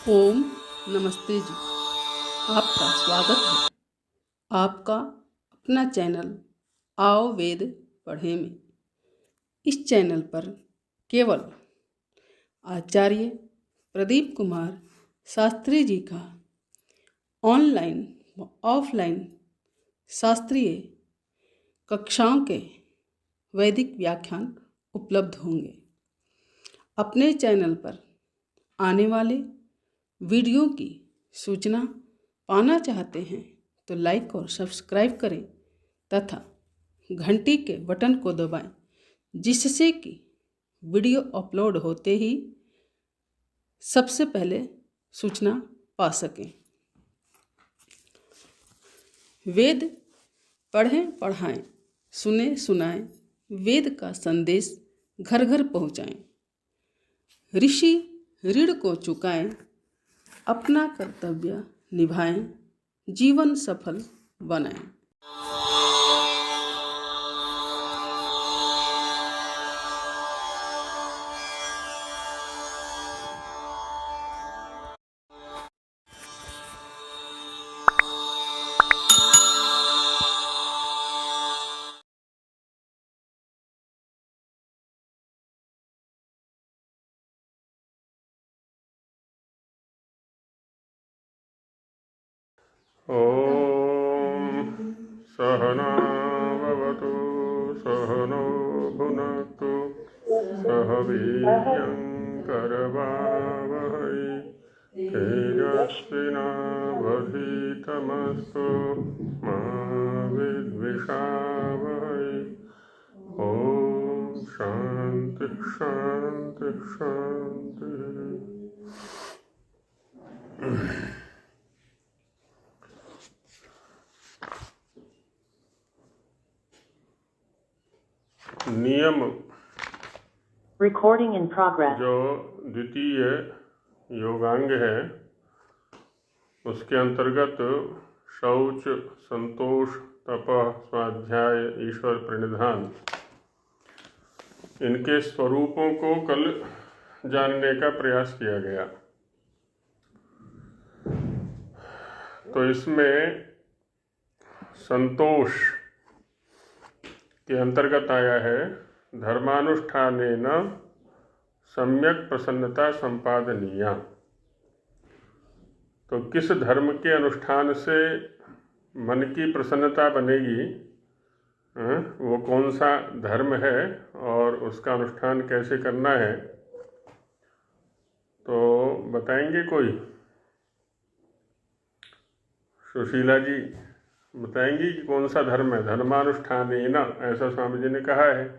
ओम नमस्ते जी। आपका स्वागत है आपका अपना चैनल आओ वेद पढ़े में। इस चैनल पर केवल आचार्य प्रदीप कुमार शास्त्री जी का ऑनलाइन व ऑफलाइन शास्त्रीय कक्षाओं के वैदिक व्याख्यान उपलब्ध होंगे। अपने चैनल पर आने वाले वीडियो की सूचना पाना चाहते हैं तो लाइक और सब्सक्राइब करें तथा घंटी के बटन को दबाएं, जिससे कि वीडियो अपलोड होते ही सबसे पहले सूचना पा सकें। वेद पढ़ें पढ़ाएं, सुने सुनाएं, वेद का संदेश घर घर पहुँचाएं। ऋषि ऋण को चुकाएं, अपना कर्तव्य निभाएं, जीवन सफल बनाएं। ॐ सहना भवतु सहनो भुनक्तु सह वीर्यं करवावहै तेजस्विनावधीतमस्तु मा विद्विषावहै। ॐ शान्ति शान्ति शान्तिः। नियम Recording in progress. जो द्वितीय योगांग है उसके अंतर्गत शौच, संतोष, तपः, स्वाध्याय, ईश्वर प्रणिधान, इनके स्वरूपों को कल जानने का प्रयास किया गया। तो इसमें संतोष के अंतर्गत आया है धर्मानुष्ठानेन सम्यक प्रसन्नता संपादनीया। तो किस धर्म के अनुष्ठान से मन की प्रसन्नता बनेगी, वो कौन सा धर्म है और उसका अनुष्ठान कैसे करना है, तो बताएंगे कोई? सुशीला जी बताएंगी कि कौन सा धर्म है? धर्मानुष्ठानेन ऐसा स्वामी जी ने कहा है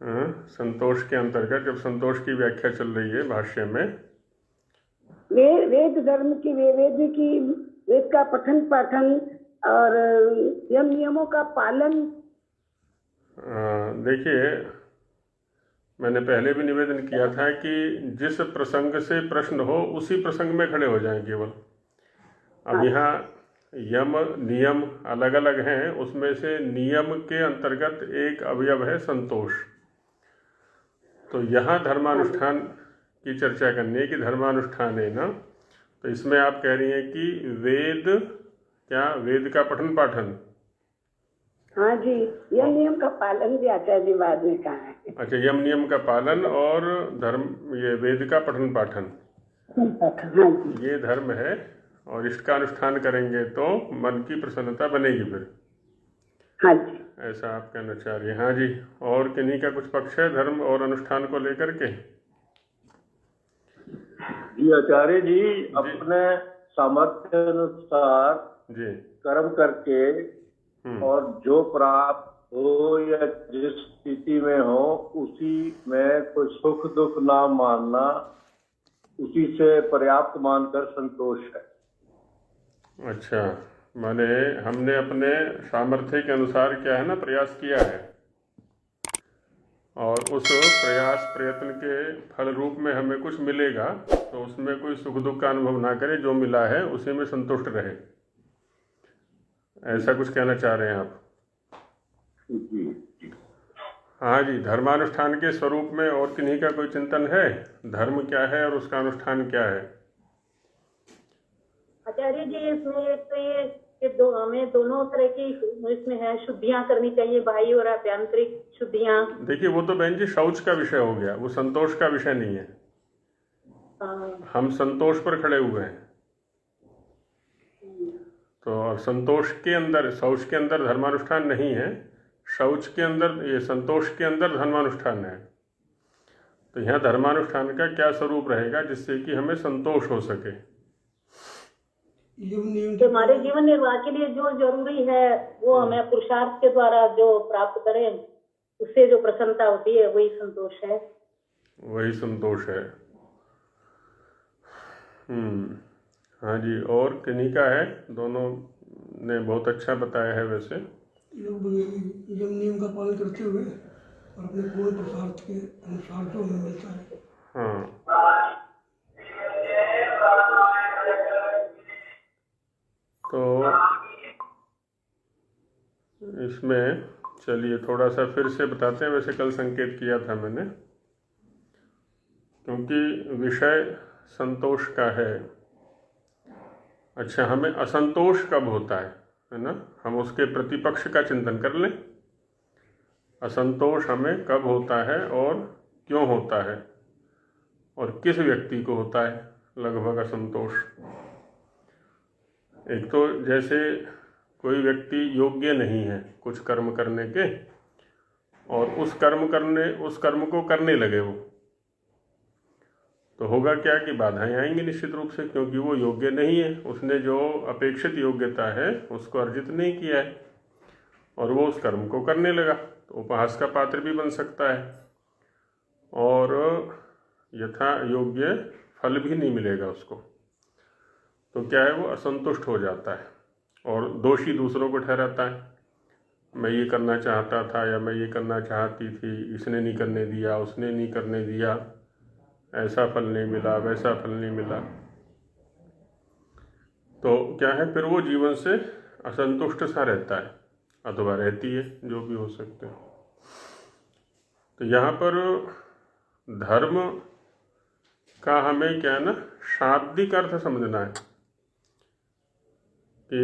संतोष के अंतर्गत, जब संतोष की व्याख्या चल रही है भाष्य में। वेद धर्म की वेद का पठन पाठन और यम नियमों का पालन। देखिए, मैंने पहले भी निवेदन किया था कि जिस प्रसंग से प्रश्न हो उसी प्रसंग में खड़े हो जाएं केवल। अब यहाँ यम नियम अलग अलग हैं, उसमें से नियम के अंतर्गत एक अवयव है संतोष। तो यहाँ धर्मानुष्ठान की चर्चा करनी है कि धर्मानुष्ठान है ना। तो इसमें आप कह रही हैं कि वेद का पठन पाठन। हाँ जी, यम नियम का पालन भी आचार्य जी बाद में कहा है। अच्छा, यम नियम का पालन और ये वेद का पठन पाठन, हाँ जी, ये धर्म है और इसका अनुष्ठान करेंगे तो मन की प्रसन्नता बनेगी फिर। हाँ जी, ऐसा आप कहना चाह रही हैं। हाँ जी, और किन्हीं का कुछ पक्ष है धर्म और अनुष्ठान को लेकर के? जी आचार्य जी, अपने सामर्थ्य अनुसार जी कर्म करके और जो प्राप्त हो या जिस स्थिति में हो उसी में कोई सुख दुख ना मानना, उसी से पर्याप्त मानकर संतोष है। अच्छा, माने हमने अपने सामर्थ्य के अनुसार क्या है ना प्रयास किया है, और उस प्रयास प्रयत्न के फल रूप में हमें कुछ मिलेगा तो उसमें कोई सुख दुख का अनुभव ना करे, जो मिला है उसी में संतुष्ट रहे। ऐसा कुछ कहना चाह रहे हैं आप? हाँ जी, धर्मानुष्ठान के स्वरूप में और किन्हीं का कोई चिंतन है? धर्म क्या है और उसका अनुष्ठान क्या है? आचार्य जी इसमें एक तो ये दो हमें दोनों तरह की इसमें है शुद्धियां करनी चाहिए, बाह्य और आभ्यंतरिक शुद्धियां। देखिए वो तो बहन जी शौच का विषय हो गया, वो संतोष का विषय नहीं है। हम संतोष पर खड़े हुए हैं। तो और संतोष के अंदर, शौच के अंदर धर्मानुष्ठान नहीं है, शौच के अंदर, ये संतोष के अंदर धर्मानुष्ठान है। तो यहाँ धर्मानुष्ठान का क्या स्वरूप रहेगा जिससे कि हमें संतोष हो सके। तो हमारे जीवन निर्वाह के लिए जो जरूरी है वो हमें पुरुषार्थ के द्वारा जो प्राप्त करें, उससे जो प्रसन्नता होती है वही संतोष है। वही संतोष है। हाँ जी, और किन्हीं का है? दोनों ने बहुत अच्छा बताया है। वैसे लोग यम नियम का पालन करते हुए और अपने पूर्ण पुरुषार्थ के अनुसार जो हमें मिलता है। हाँ, तो इसमें चलिए थोड़ा सा फिर से बताते हैं। वैसे कल संकेत किया था मैंने, क्योंकि विषय संतोष का है। अच्छा, हमें असंतोष कब होता है ना? हम उसके प्रतिपक्ष का चिंतन कर लें। असंतोष हमें कब होता है और क्यों होता है, और किस व्यक्ति को होता है लगभग असंतोष। एक तो जैसे कोई व्यक्ति योग्य नहीं है कुछ कर्म करने के, और उस कर्म को करने लगे वो, तो होगा क्या कि बाधाएं आएंगी निश्चित रूप से, क्योंकि वो योग्य नहीं है। उसने जो अपेक्षित योग्यता है उसको अर्जित नहीं किया है और वो उस कर्म को करने लगा, तो उपहास का पात्र भी बन सकता है और यथा योग्य फल भी नहीं मिलेगा उसको। तो क्या है, वो असंतुष्ट हो जाता है और दोषी दूसरों को ठहराता है। मैं ये करना चाहता था या मैं ये करना चाहती थी, इसने नहीं करने दिया, उसने नहीं करने दिया, ऐसा फल नहीं मिला, वैसा फल नहीं मिला। तो क्या है, फिर वो जीवन से असंतुष्ट सा रहता है अथवा रहती है, जो भी हो सकते हैं। तो यहाँ पर धर्म का हमें क्या है ना, शाब्दिक अर्थ समझना है कि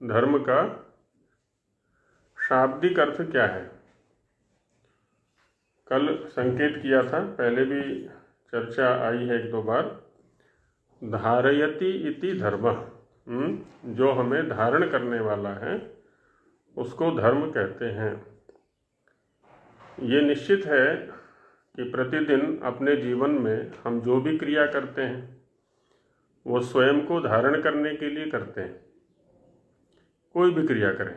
धर्म का शाब्दिक अर्थ क्या है। कल संकेत किया था, पहले भी चर्चा आई है एक दो बार। धारयति इति धर्मः, जो हमें धारण करने वाला है उसको धर्म कहते हैं। ये निश्चित है कि प्रतिदिन अपने जीवन में हम जो भी क्रिया करते हैं वो स्वयं को धारण करने के लिए करते हैं। कोई भी क्रिया करें,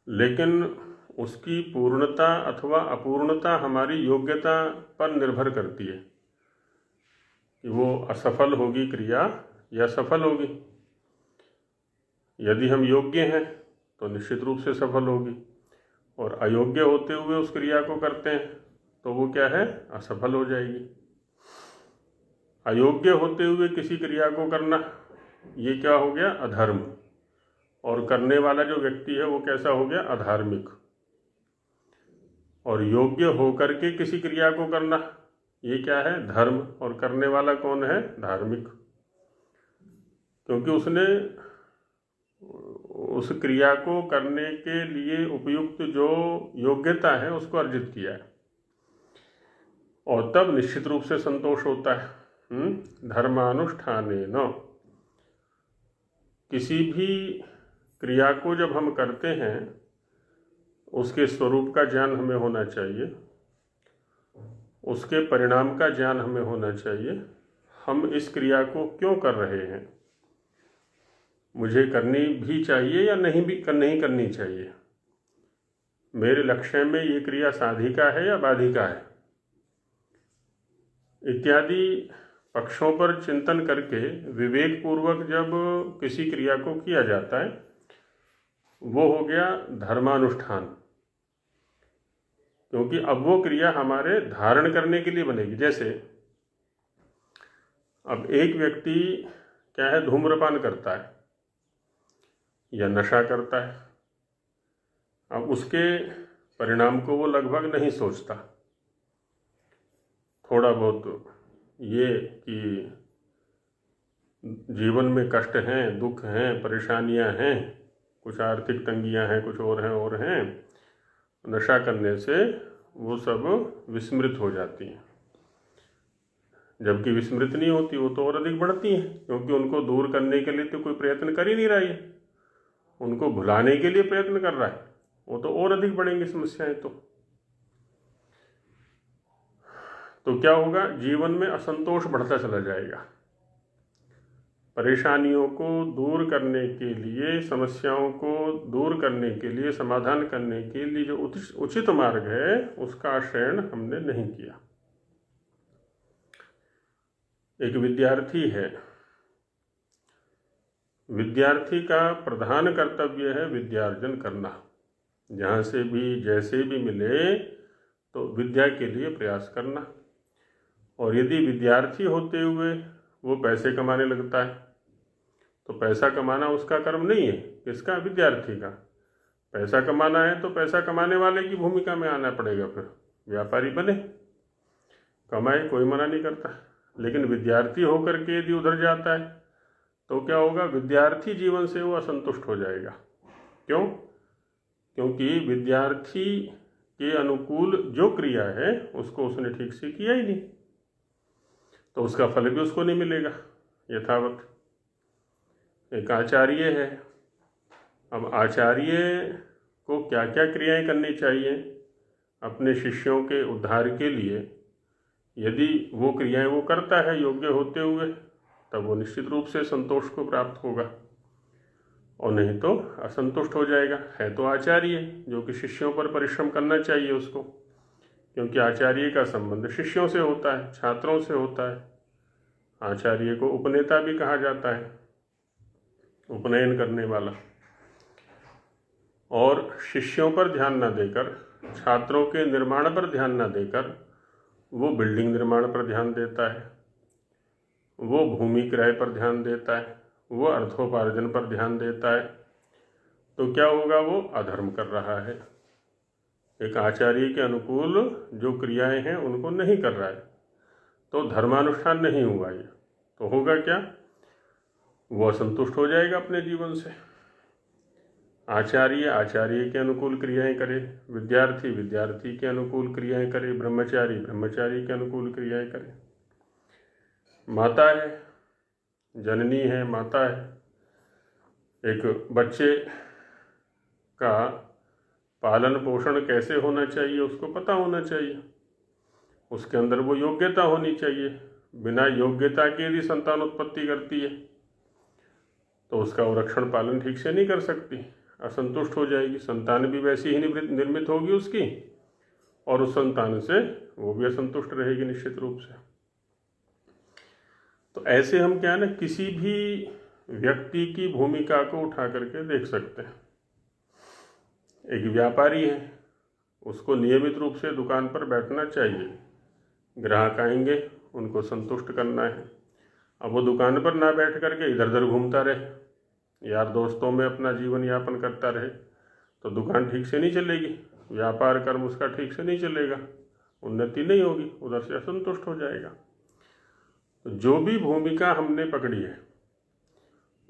लेकिन उसकी पूर्णता अथवा अपूर्णता हमारी योग्यता पर निर्भर करती है कि वो असफल होगी क्रिया या सफल होगी। यदि हम योग्य हैं तो निश्चित रूप से सफल होगी, और अयोग्य होते हुए उस क्रिया को करते हैं तो वो क्या है, असफल हो जाएगी। अयोग्य होते हुए किसी क्रिया को करना, ये क्या हो गया, अधर्म। और करने वाला जो व्यक्ति है वो कैसा हो गया, अधार्मिक। और योग्य होकर के किसी क्रिया को करना, ये क्या है, धर्म। और करने वाला कौन है, धार्मिक, क्योंकि उसने उस क्रिया को करने के लिए उपयुक्त जो योग्यता है उसको अर्जित किया है, और तब निश्चित रूप से संतोष होता है। धर्मानुष्ठानेन, किसी भी क्रिया को जब हम करते हैं उसके स्वरूप का ज्ञान हमें होना चाहिए, उसके परिणाम का ज्ञान हमें होना चाहिए। हम इस क्रिया को क्यों कर रहे हैं, मुझे करनी भी चाहिए या नहीं करनी चाहिए, मेरे लक्ष्य में ये क्रिया साधिका है या बाधिका है, इत्यादि पक्षों पर चिंतन करके विवेक पूर्वक जब किसी क्रिया को किया जाता है वो हो गया धर्मानुष्ठान, क्योंकि अब वो क्रिया हमारे धारण करने के लिए बनेगी। जैसे अब एक व्यक्ति क्या है, धूम्रपान करता है या नशा करता है, अब उसके परिणाम को वो लगभग नहीं सोचता। थोड़ा बहुत ये कि जीवन में कष्ट हैं, दुख हैं, परेशानियां हैं, कुछ आर्थिक तंगियां हैं, कुछ और हैं, नशा करने से वो सब विस्मृत हो जाती हैं। जबकि विस्मृत नहीं होती, वो तो और अधिक बढ़ती हैं, क्योंकि उनको दूर करने के लिए तो कोई प्रयत्न कर ही नहीं रहा है, उनको भुलाने के लिए प्रयत्न कर रहा है, वो तो और अधिक बढ़ेंगी समस्याएं। तो क्या होगा, जीवन में असंतोष बढ़ता चला जाएगा। परेशानियों को दूर करने के लिए, समस्याओं को दूर करने के लिए, समाधान करने के लिए जो उचित मार्ग है उसका आश्रयण हमने नहीं किया। एक विद्यार्थी है, विद्यार्थी का प्रधान कर्तव्य है विद्यार्जन करना। जहाँ से भी जैसे भी मिले तो विद्या के लिए प्रयास करना। और यदि विद्यार्थी होते हुए वो पैसे कमाने लगता है तो पैसा कमाना उसका कर्म नहीं है, किसका? विद्यार्थी का। पैसा कमाना है तो पैसा कमाने वाले की भूमिका में आना पड़ेगा, फिर व्यापारी बने, कमाए, कोई मना नहीं करता। लेकिन विद्यार्थी होकर के यदि उधर जाता है तो क्या होगा, विद्यार्थी जीवन से वो असंतुष्ट हो जाएगा। क्यों? क्योंकि विद्यार्थी के अनुकूल जो क्रिया है उसको उसने ठीक से किया ही नहीं, तो उसका फल भी उसको नहीं मिलेगा यथावत। एक आचार्य है, अब आचार्य को क्या क्या क्रियाएं करनी चाहिए अपने शिष्यों के उद्धार के लिए, यदि वो क्रियाएं वो करता है योग्य होते हुए, तब वो निश्चित रूप से संतोष को प्राप्त होगा, और नहीं तो असंतुष्ट हो जाएगा। है तो आचार्य, जो कि शिष्यों पर परिश्रम करना चाहिए उसको, क्योंकि आचार्य का संबंध शिष्यों से होता है, छात्रों से होता है। आचार्य को उपनेता भी कहा जाता है, उपनयन करने वाला। और शिष्यों पर ध्यान न देकर, छात्रों के निर्माण पर ध्यान न देकर, वो बिल्डिंग निर्माण पर ध्यान देता है, वो भूमि क्रय पर ध्यान देता है, वो अर्थोपार्जन पर ध्यान देता है, तो क्या होगा, वो अधर्म कर रहा है। एक आचार्य के अनुकूल जो क्रियाएं हैं उनको नहीं कर रहा है, तो धर्मानुष्ठान नहीं हुआ। ये तो होगा क्या, वो असंतुष्ट हो जाएगा अपने जीवन से। आचार्य के अनुकूल क्रियाएं करे, विद्यार्थी के अनुकूल क्रियाएं करे, ब्रह्मचारी के अनुकूल क्रियाएं करे। माता है, जननी है, माता है, एक बच्चे का पालन पोषण कैसे होना चाहिए उसको पता होना चाहिए, उसके अंदर वो योग्यता होनी चाहिए। बिना योग्यता के यदि संतान उत्पत्ति करती है तो उसका वो रक्षण पालन ठीक से नहीं कर सकती, असंतुष्ट हो जाएगी, संतान भी वैसी ही निर्मित होगी उसकी, और उस संतान से वो भी असंतुष्ट रहेगी निश्चित रूप से। तो ऐसे हम क्या है ना, किसी भी व्यक्ति की भूमिका को उठा करके देख सकते हैं। एक व्यापारी है, उसको नियमित रूप से दुकान पर बैठना चाहिए, ग्राहक आएंगे उनको संतुष्ट करना है। अब वो दुकान पर ना बैठ करके इधर उधर घूमता रहे, यार दोस्तों में अपना जीवन यापन करता रहे, तो दुकान ठीक से नहीं चलेगी, व्यापार कर्म उसका ठीक से नहीं चलेगा, उन्नति नहीं होगी, उधर से असंतुष्ट हो जाएगा। तो जो भी भूमिका हमने पकड़ी है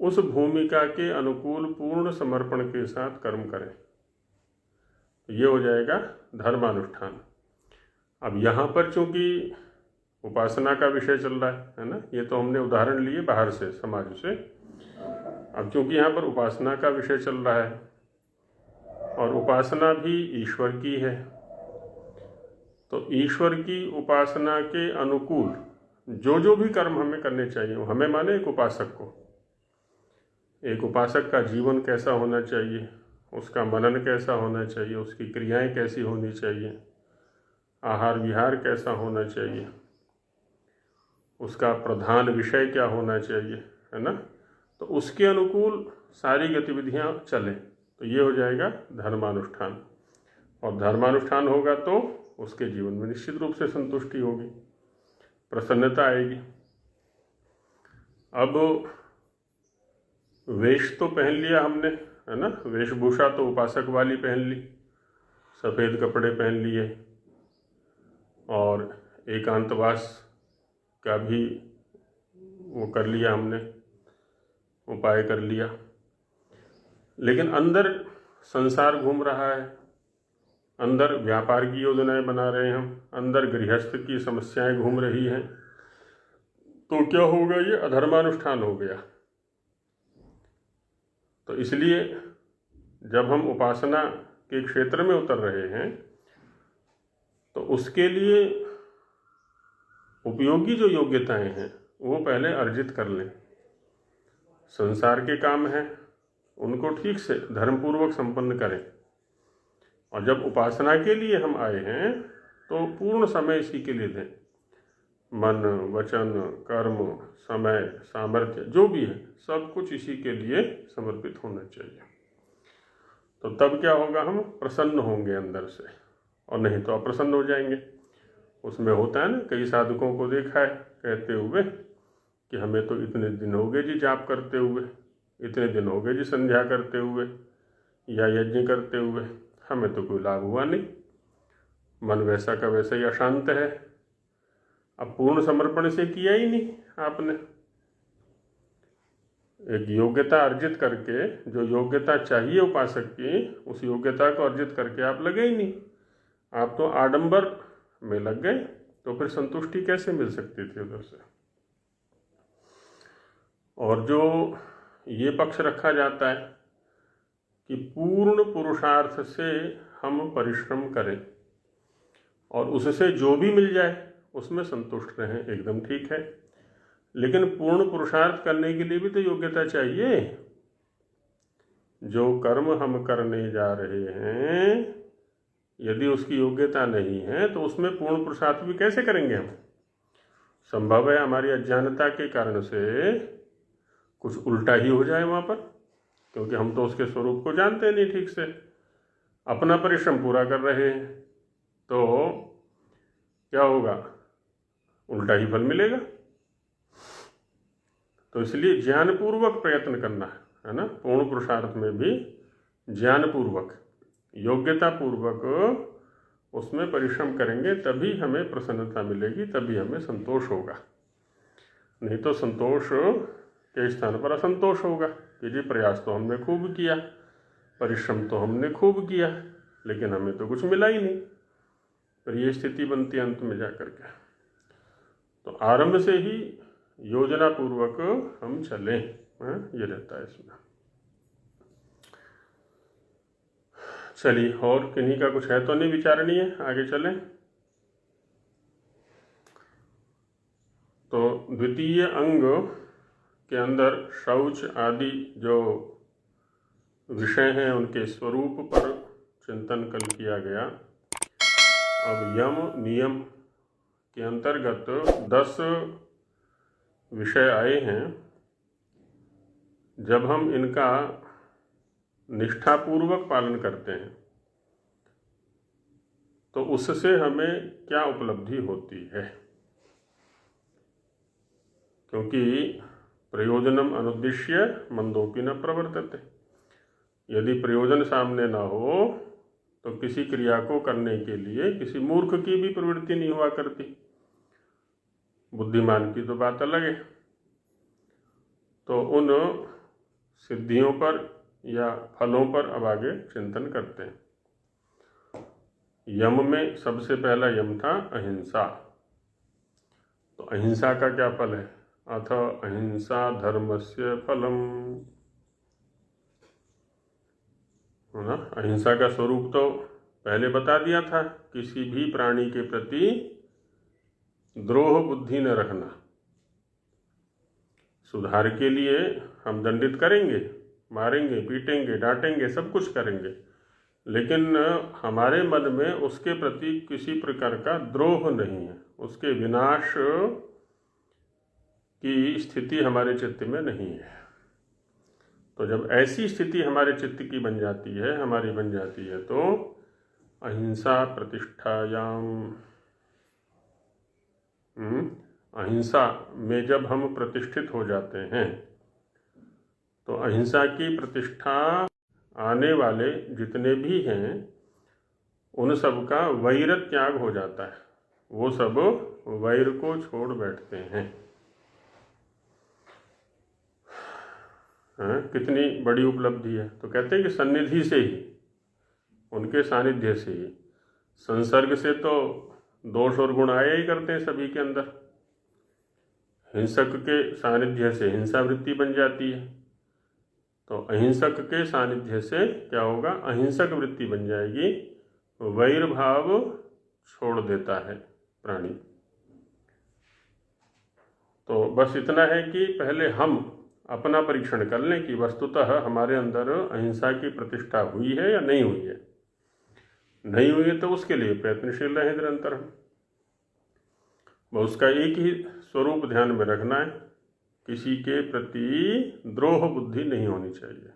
उस भूमिका के अनुकूल पूर्ण समर्पण के साथ कर्म करें, ये हो जाएगा धर्मानुष्ठान। अब यहाँ पर चूंकि उपासना का विषय चल रहा है ना, ये तो हमने उदाहरण लिए बाहर से, समाज से। अब चूंकि यहाँ पर उपासना का विषय चल रहा है और उपासना भी ईश्वर की है, तो ईश्वर की उपासना के अनुकूल जो भी कर्म हमें करने चाहिए, हमें माने एक उपासक का जीवन कैसा होना चाहिए, उसका मनन कैसा होना चाहिए, उसकी क्रियाएं कैसी होनी चाहिए, आहार विहार कैसा होना चाहिए, उसका प्रधान विषय क्या होना चाहिए, है ना, तो उसके अनुकूल सारी गतिविधियां चलें, तो ये हो जाएगा धर्मानुष्ठान। और धर्मानुष्ठान होगा तो उसके जीवन में निश्चित रूप से संतुष्टि होगी, प्रसन्नता आएगी। अब वेश तो पहन लिया हमने, है ना, वेशभूषा तो उपासक वाली पहन ली, सफ़ेद कपड़े पहन लिए, और एकांतवास का भी वो कर लिया हमने, उपाय कर लिया, लेकिन अंदर संसार घूम रहा है, अंदर व्यापार की योजनाएं बना रहे हैं हम, अंदर गृहस्थ की समस्याएं घूम रही हैं, तो क्या होगा? ये अधर्मानुष्ठान हो गया। तो इसलिए जब हम उपासना के क्षेत्र में उतर रहे हैं तो उसके लिए उपयोगी जो योग्यताएं हैं वो पहले अर्जित कर लें। संसार के काम हैं उनको ठीक से धर्मपूर्वक संपन्न करें, और जब उपासना के लिए हम आए हैं तो पूर्ण समय इसी के लिए दें। मन, वचन, कर्म, समय, सामर्थ्य जो भी है सब कुछ इसी के लिए समर्पित होना चाहिए। तो तब क्या होगा? हम प्रसन्न होंगे अंदर से, और नहीं तो अप्रसन्न हो जाएंगे। उसमें होता है ना, कई साधकों को देखा है कहते हुए कि हमें तो इतने दिन हो गए जी जाप करते हुए, इतने दिन हो गए जी संध्या करते हुए या यज्ञ करते हुए, हमें तो कोई लाभ हुआ नहीं, मन वैसा का वैसा ही अशांत है। अब पूर्ण समर्पण से किया ही नहीं आपने। एक योग्यता अर्जित करके, जो योग्यता चाहिए उपासक की, उस योग्यता को अर्जित करके आप लगे ही नहीं, आप तो आडंबर में लग गए। तो फिर संतुष्टि कैसे मिल सकती थी उधर से? और जो ये पक्ष रखा जाता है कि पूर्ण पुरुषार्थ से हम परिश्रम करें और उससे जो भी मिल जाए उसमें संतुष्ट रहें, एकदम ठीक है। लेकिन पूर्ण पुरुषार्थ करने के लिए भी तो योग्यता चाहिए। जो कर्म हम करने जा रहे हैं, यदि उसकी योग्यता नहीं है तो उसमें पूर्ण पुरुषार्थ भी कैसे करेंगे हम? संभव है हमारी अज्ञानता के कारण से कुछ उल्टा ही हो जाए वहाँ पर, क्योंकि हम तो उसके स्वरूप को जानते नहीं ठीक से, अपना परिश्रम पूरा कर रहे हैं, तो क्या होगा? उल्टा ही फल मिलेगा। तो इसलिए ज्ञानपूर्वक प्रयत्न करना है ना, पूर्ण पुरुषार्थ में भी ज्ञानपूर्वक, योग्यतापूर्वक उसमें परिश्रम करेंगे, तभी हमें प्रसन्नता मिलेगी, तभी हमें संतोष होगा। नहीं तो संतोष के स्थान पर असंतोष होगा कि जी प्रयास तो हमने खूब किया, परिश्रम तो हमने खूब किया, लेकिन हमें तो कुछ मिला ही नहीं। पर ये स्थिति बनती है अंत में जाकर के। तो आरंभ से ही योजना पूर्वक हम चलें, ये रहता है इसमें। चलिए, और किन्हीं का कुछ है तो नहीं विचारणीय? आगे चलें। तो द्वितीय अंग के अंदर शौच आदि जो विषय हैं उनके स्वरूप पर चिंतन कल किया गया। अब यम नियम के अंतर्गत 10 विषय आए हैं। जब हम इनका निष्ठापूर्वक पालन करते हैं तो उससे हमें क्या उपलब्धि होती है? क्योंकि प्रयोजनम अनुद्दिश्य मंदोपि न प्रवर्तते। यदि प्रयोजन सामने ना हो तो किसी क्रिया को करने के लिए किसी मूर्ख की भी प्रवृत्ति नहीं हुआ करती, बुद्धिमान की तो बात अलग है। तो उन सिद्धियों पर या फलों पर अब आगे चिंतन करते हैं। यम में सबसे पहला यम था अहिंसा। तो अहिंसा का क्या फल है? अथ अहिंसा धर्मस्य फलम। है ना? अहिंसा का स्वरूप तो पहले बता दिया था, किसी भी प्राणी के प्रति द्रोह बुद्धि न रखना। सुधार के लिए हम दंडित करेंगे, मारेंगे, पीटेंगे, डांटेंगे, सब कुछ करेंगे, लेकिन हमारे मन में उसके प्रति किसी प्रकार का द्रोह नहीं है, उसके विनाश की स्थिति हमारे चित्त में नहीं है। तो जब ऐसी स्थिति हमारे चित्त की बन जाती है, हमारी बन जाती है, तो अहिंसा प्रतिष्ठायाम, अहिंसा में जब हम प्रतिष्ठित हो जाते हैं तो अहिंसा की प्रतिष्ठा आने वाले जितने भी हैं उन सब का वैर त्याग हो जाता है। वो सब वैर को छोड़ बैठते हैं। कितनी बड़ी उपलब्धि है। तो कहते हैं कि सन्निधि से ही, उनके सानिध्य से ही, संसर्ग से तो दोष और गुण आया ही करते हैं सभी के अंदर। हिंसक के सानिध्य से हिंसा वृत्ति बन जाती है, तो अहिंसक के सानिध्य से क्या होगा, अहिंसक वृत्ति बन जाएगी, वैर भाव छोड़ देता है प्राणी। तो बस इतना है कि पहले हम अपना परीक्षण कर लें कि वस्तुतः हमारे अंदर अहिंसा की प्रतिष्ठा हुई है या नहीं हुई है। नहीं हुई है तो उसके लिए प्रयत्नशील रहें निरंतर हम। उसका एक ही स्वरूप ध्यान में रखना है, किसी के प्रति द्रोह बुद्धि नहीं होनी चाहिए।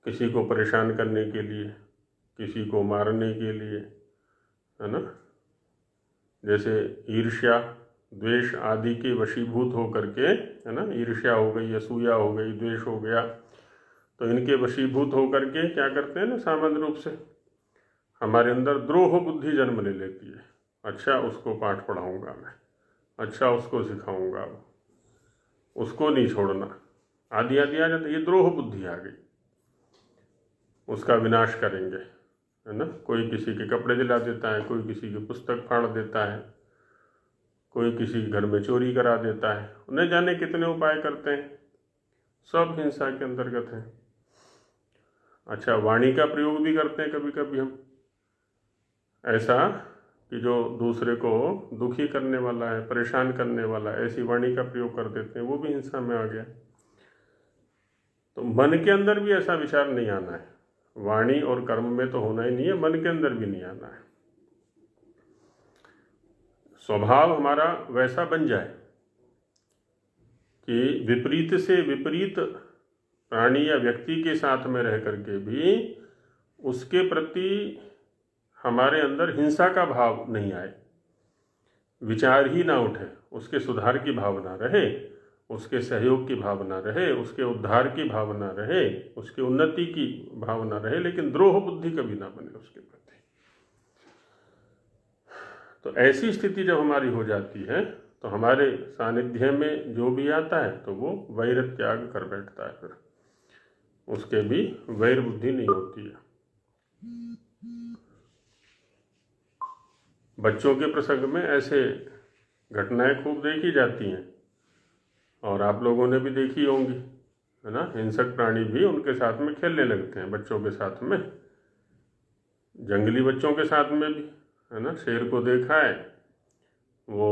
किसी को परेशान करने के लिए, किसी को मारने के लिए, है ना, जैसे ईर्ष्या द्वेष आदि के वशीभूत हो करके, है ना, ईर्ष्या हो गई, असूया हो गई, द्वेष हो गया, तो इनके वशीभूत हो करके क्या करते हैं ना, सामान्य रूप से हमारे अंदर द्रोह बुद्धि जन्म ले लेती है। अच्छा उसको पाठ पढ़ाऊंगा मैं, अच्छा उसको सिखाऊंगा, उसको नहीं छोड़ना, आदि आदि आ जाता है। ये द्रोह बुद्धि आ गई, उसका विनाश करेंगे, है ना। कोई किसी के कपड़े जला देता है, कोई किसी की पुस्तक फाड़ देता है, कोई किसी के घर में चोरी करा देता है, न जाने कितने उपाय करते हैं, सब हिंसा के अंतर्गत है। अच्छा वाणी का प्रयोग भी करते हैं कभी कभी हम, ऐसा कि जो दूसरे को दुखी करने वाला है, परेशान करने वाला है, ऐसी वाणी का प्रयोग कर देते हैं, वो भी हिंसा में आ गया। तो मन के अंदर भी ऐसा विचार नहीं आना है, वाणी और कर्म में तो होना ही नहीं है, मन के अंदर भी नहीं आना है। स्वभाव हमारा वैसा बन जाए कि विपरीत से विपरीत प्राणी या व्यक्ति के साथ में रह करके भी उसके प्रति हमारे अंदर हिंसा का भाव नहीं आए, विचार ही ना उठे, उसके सुधार की भावना रहे, उसके सहयोग की भावना रहे, उसके उद्धार की भावना रहे, उसके उन्नति की भावना रहे, लेकिन द्रोह बुद्धि कभी ना बने उसके प्रति। तो ऐसी स्थिति जब हमारी हो जाती है तो हमारे सानिध्य में जो भी आता है तो वो वैर त्याग कर बैठता है, फिर उसके भी वैर बुद्धि नहीं होती है। बच्चों के प्रसंग में ऐसे घटनाएं खूब देखी जाती हैं और आप लोगों ने भी देखी होंगी, है ना। हिंसक प्राणी भी उनके साथ में खेलने लगते हैं, बच्चों के साथ में, जंगली बच्चों के साथ में भी, है ना। शेर को देखा है, वो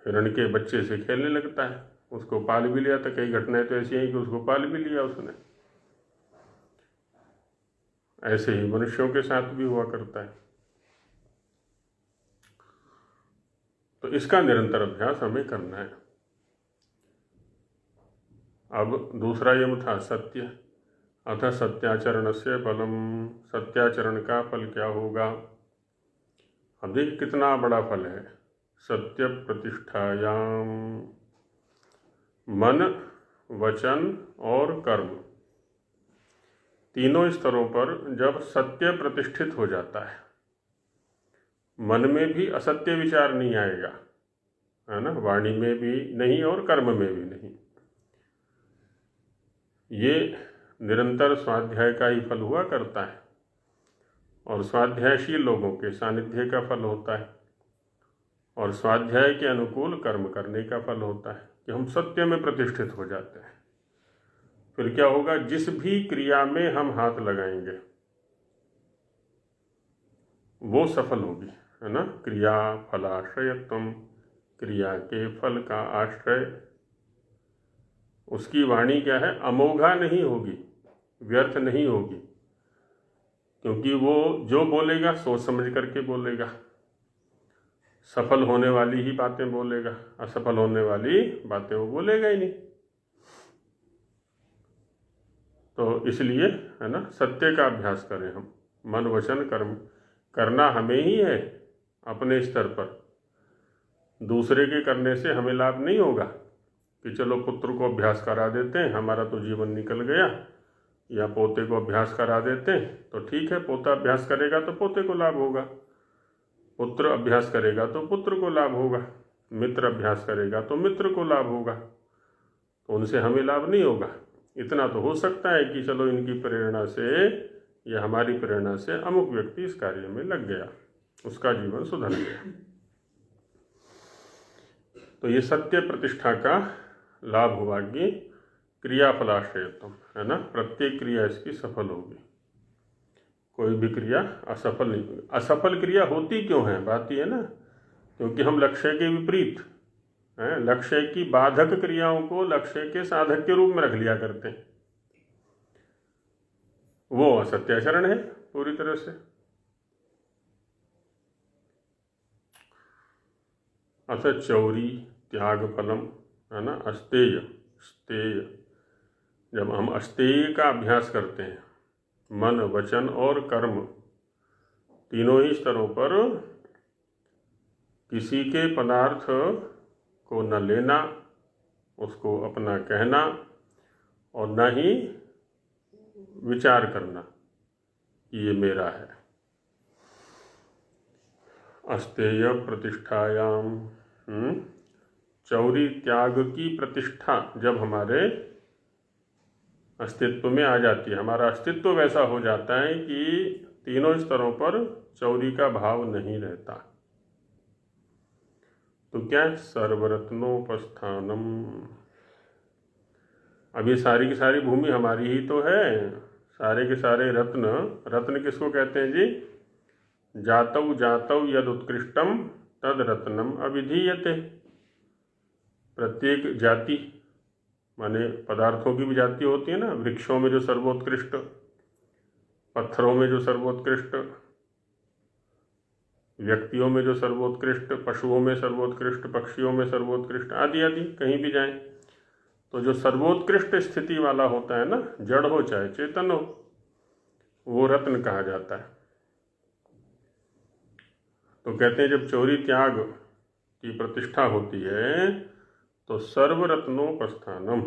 हिरण के बच्चे से खेलने लगता है, उसको पाल भी लिया था। कई घटनाएं तो ऐसी हैं कि उसको पाल भी लिया उसने। ऐसे ही मनुष्यों के साथ भी हुआ करता है। तो इसका निरंतर अभ्यास हमें करना है। अब दूसरा यम था सत्य, अथ सत्याचरण से फलम, सत्याचरण का फल क्या होगा। अब देख कितना बड़ा फल है। सत्य प्रतिष्ठायाम, मन वचन और कर्म तीनों स्तरों पर जब सत्य प्रतिष्ठित हो जाता है, मन में भी असत्य विचार नहीं आएगा, है ना, वाणी में भी नहीं और कर्म में भी नहीं। ये निरंतर स्वाध्याय का ही फल हुआ करता है और स्वाध्यायशील लोगों के सानिध्य का फल होता है और स्वाध्याय के अनुकूल कर्म करने का फल होता है कि हम सत्य में प्रतिष्ठित हो जाते हैं। फिर क्या होगा, जिस भी क्रिया में हम हाथ लगाएंगे वो सफल होगी, है ना। क्रिया फलाश्रयत्वम, क्रिया के फल का आश्रय। उसकी वाणी क्या है, अमोघा नहीं होगी, व्यर्थ नहीं होगी, क्योंकि वो जो बोलेगा सोच समझ करके बोलेगा, सफल होने वाली ही बातें बोलेगा, असफल होने वाली बातें वो बोलेगा ही नहीं। तो इसलिए, है ना, सत्य का अभ्यास करें हम। मन वचन कर्म करना हमें ही है अपने स्तर पर, दूसरे के करने से हमें लाभ नहीं होगा कि चलो पुत्र को अभ्यास करा देते हैं, हमारा तो जीवन निकल गया, या पोते को अभ्यास करा देते हैं तो ठीक है, पोता अभ्यास करेगा तो पोते को लाभ होगा, पुत्र अभ्यास करेगा तो पुत्र को लाभ होगा, मित्र अभ्यास करेगा तो मित्र को लाभ होगा। तो उनसे हमें लाभ नहीं होगा। इतना तो हो सकता है कि चलो इनकी प्रेरणा से या हमारी प्रेरणा से अमुक व्यक्ति इस कार्य में लग गया, उसका जीवन सुधर गया। तो ये सत्य प्रतिष्ठा का लाभ हुआ कि क्रियाफलाश्रयत्वम, है ना, प्रत्येक क्रिया इसकी सफल होगी, कोई भी क्रिया असफल नहीं। असफल क्रिया होती क्यों है, बात ये है ना, क्योंकि हम लक्ष्य के विपरीत हैं, लक्ष्य की बाधक क्रियाओं को लक्ष्य के साधक के रूप में रख लिया करते हैं, वो असत्याचरण है पूरी तरह से। अथ चौरी त्याग फलम, है ना, अस्तेय स्तेय। जब हम अस्तेय का अभ्यास करते हैं, मन वचन और कर्म तीनों ही स्तरों पर किसी के पदार्थ को न लेना, उसको अपना कहना और न ही विचार करना कि ये मेरा है। अस्तेय प्रतिष्ठायाम, चौरी त्याग की प्रतिष्ठा जब हमारे अस्तित्व में आ जाती है, हमारा अस्तित्व वैसा हो जाता है कि तीनों स्तरों पर चौरी का भाव नहीं रहता, तो क्या सर्वरत्नोपस्थानम। अब ये सारी की सारी भूमि हमारी ही तो है, सारे के सारे रत्न, रत्न किसको कहते हैं जी, जातौ जातौ यद उत्कृष्टम तद रत्नम अभिधीयते। प्रत्येक जाति माने पदार्थों की भी जाति होती है ना, वृक्षों में जो सर्वोत्कृष्ट, पत्थरों में जो सर्वोत्कृष्ट, व्यक्तियों में जो सर्वोत्कृष्ट, पशुओं में सर्वोत्कृष्ट, पक्षियों में सर्वोत्कृष्ट, आदि आदि, कहीं भी जाएं तो जो सर्वोत्कृष्ट स्थिति वाला होता है ना, जड़ हो चाहे चेतन हो, वो रत्न कहा जाता है। तो कहते हैं जब चौरी त्याग की प्रतिष्ठा होती है तो सर्वरत्नोपस्थानम,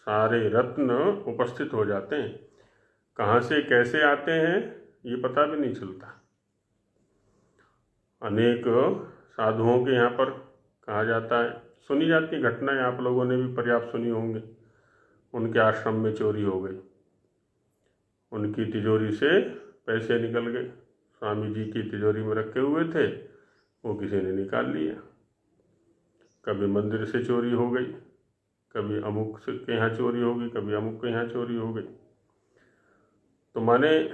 सारे रत्न उपस्थित हो जाते हैं। कहाँ से कैसे आते हैं ये पता भी नहीं चलता। अनेक साधुओं के यहाँ पर कहा जाता है, सुनी जाती घटनाएं, आप लोगों ने भी पर्याप्त सुनी होंगी। उनके आश्रम में चोरी हो गई, उनकी तिजोरी से पैसे निकल गए, स्वामी जी की तिजोरी में रखे हुए थे, वो किसी ने निकाल लिया। कभी मंदिर से चोरी हो गई, कभी अमुक के यहाँ चोरी हो गई, कभी अमुक के यहाँ चोरी हो गई। तो माने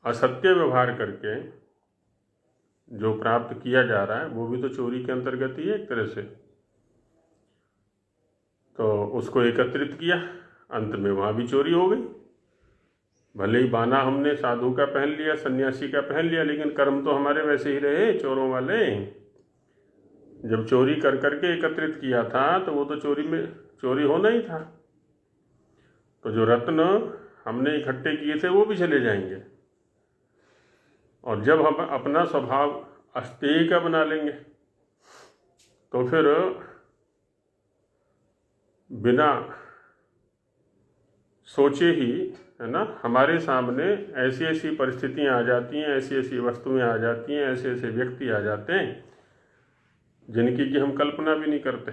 असत्य व्यवहार करके जो प्राप्त किया जा रहा है वो भी तो चोरी के अंतर्गत ही है एक तरह से। तो उसको एकत्रित किया, अंत में वहाँ भी चोरी हो गई। भले ही बाना हमने साधु का पहन लिया, सन्यासी का पहन लिया, लेकिन कर्म तो हमारे वैसे ही रहे चोरों वाले। जब चोरी कर करके एकत्रित किया था तो वो तो चोरी होना ही था। तो जो रत्न हमने इकट्ठे किए थे वो भी चले जाएंगे। और जब हम अपना स्वभाव अस्तेय का बना लेंगे तो फिर बिना सोचे ही, है ना, हमारे सामने ऐसी ऐसी परिस्थितियां आ जाती हैं, ऐसी ऐसी वस्तुएं आ जाती हैं, ऐसे ऐसे व्यक्ति आ जाते हैं जिनकी कि हम कल्पना भी नहीं करते।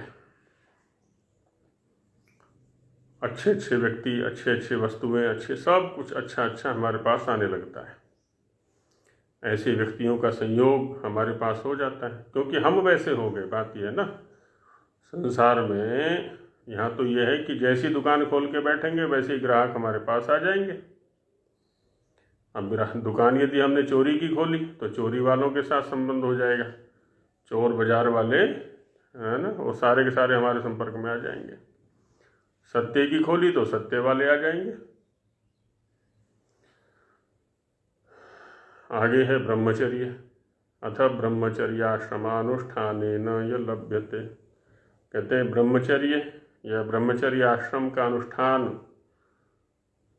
अच्छे अच्छे व्यक्ति, अच्छे अच्छे वस्तुएं, अच्छे सब कुछ अच्छा अच्छा हमारे पास आने लगता है। ऐसे व्यक्तियों का संयोग हमारे पास हो जाता है क्योंकि हम वैसे हो गए। बात यह है ना, संसार में यहाँ तो यह है कि जैसी दुकान खोल के बैठेंगे वैसे ही ग्राहक हमारे पास आ जाएंगे। अब दुकान यदि हमने चोरी की खोली तो चोरी वालों के साथ संबंध हो जाएगा, चोर बाजार वाले, है ना, वो सारे के सारे हमारे संपर्क में आ जाएंगे। सत्य की खोली तो सत्य वाले आ जाएंगे। आगे है ब्रह्मचर्य। अथ ब्रह्मचर्याश्रमानुष्ठानेन य लभ्यते। कहते हैं ब्रह्मचर्य या ब्रह्मचर्य आश्रम का अनुष्ठान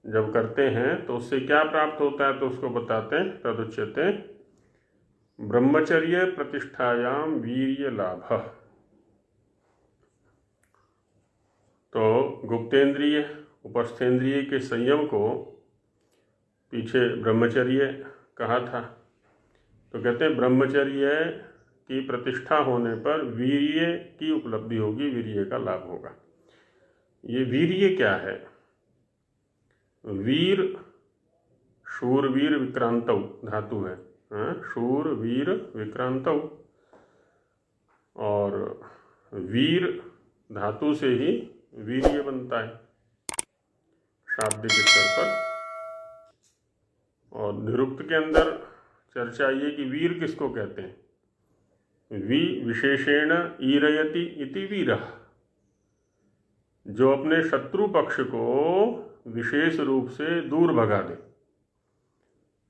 जब करते हैं तो उससे क्या प्राप्त होता है, तो उसको बताते हैं। तदुच्यते ब्रह्मचर्य प्रतिष्ठायाम वीर्य लाभ। तो गुप्तेंद्रिय उपस्थेंद्रिय के संयम को पीछे ब्रह्मचर्य कहा था। तो कहते हैं ब्रह्मचर्य की प्रतिष्ठा होने पर वीर्य की उपलब्धि होगी, वीर्य का लाभ होगा। ये वीर्य क्या है? वीर शूरवीर विक्रांतौ धातु है, शूर वीर विक्रांतौ, और वीर धातु से ही वीर्य बनता है शाब्दिक स्तर पर। और निरुक्त के अंदर चर्चा ये कि वीर किसको कहते हैं? वी विशेषेण ईरयति इति वीरः, जो अपने शत्रु पक्ष को विशेष रूप से दूर भगा दे,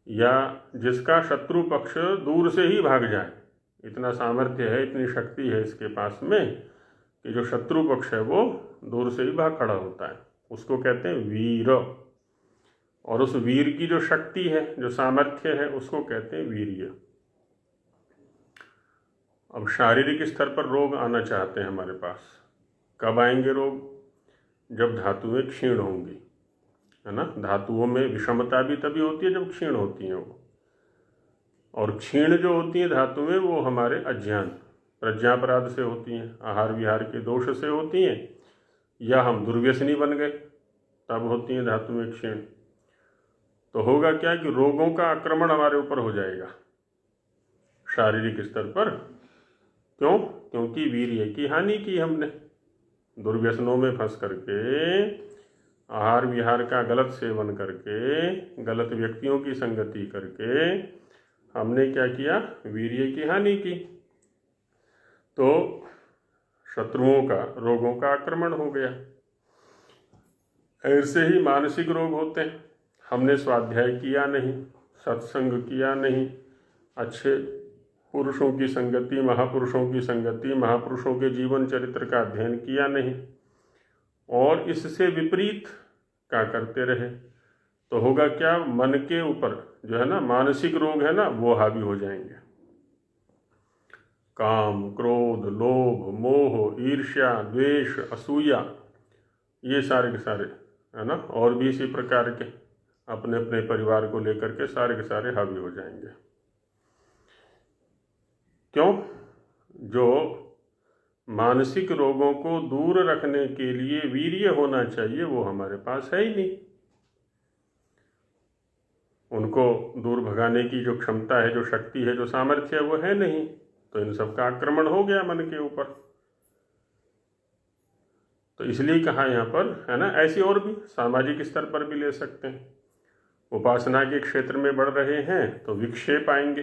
या जिसका शत्रु पक्ष दूर से ही भाग जाए। इतना सामर्थ्य है, इतनी शक्ति है इसके पास में कि जो शत्रु पक्ष है वो दूर से ही भाग खड़ा होता है, उसको कहते हैं वीर। और उस वीर की जो शक्ति है, जो सामर्थ्य है, उसको कहते हैं वीर्य। अब शारीरिक स्तर पर रोग आना चाहते हैं हमारे पास। कब आएंगे रोग? जब धातुएं क्षीण होंगी, है ना। धातुओं में विषमता भी तभी होती है जब क्षीण होती हैं वो। और क्षीण जो होती हैं धातुएं, वो हमारे अज्ञान प्रज्ञापराध से होती हैं, आहार विहार के दोष से होती हैं, या हम दुर्व्यसनी बन गए तब होती हैं धातुएं क्षीण। तो होगा क्या कि रोगों का आक्रमण हमारे ऊपर हो जाएगा शारीरिक स्तर पर। क्यों? क्योंकि वीर्य की हानि की हमने, दुर्व्यसनों में फंस करके, आहार विहार का गलत सेवन करके, गलत व्यक्तियों की संगति करके हमने क्या किया? वीर्य की हानि की। तो शत्रुओं का, रोगों का आक्रमण हो गया। ऐसे ही मानसिक रोग होते हैं। हमने स्वाध्याय किया नहीं, सत्संग किया नहीं, अच्छे पुरुषों की संगति, महापुरुषों की संगति, महापुरुषों के जीवन चरित्र का अध्ययन किया नहीं, और इससे विपरीत क्या करते रहे, तो होगा क्या? मन के ऊपर जो है ना मानसिक रोग है ना, वो हावी हो जाएंगे। काम, क्रोध, लोभ, मोह, ईर्ष्या, द्वेष, असूया, ये सारे के सारे, है ना, और भी इसी प्रकार के अपने अपने परिवार को लेकर के सारे के सारे हावी हो जाएंगे। क्यों? जो मानसिक रोगों को दूर रखने के लिए वीर्य होना चाहिए, वो हमारे पास है ही नहीं। उनको दूर भगाने की जो क्षमता है, जो शक्ति है, जो सामर्थ्य है, वो है नहीं। तो इन सब का आक्रमण हो गया मन के ऊपर। तो इसलिए कहा यहाँ पर, है ना। ऐसी और भी सामाजिक स्तर पर भी ले सकते हैं। उपासना के क्षेत्र में बढ़ रहे हैं तो विक्षेप आएंगे,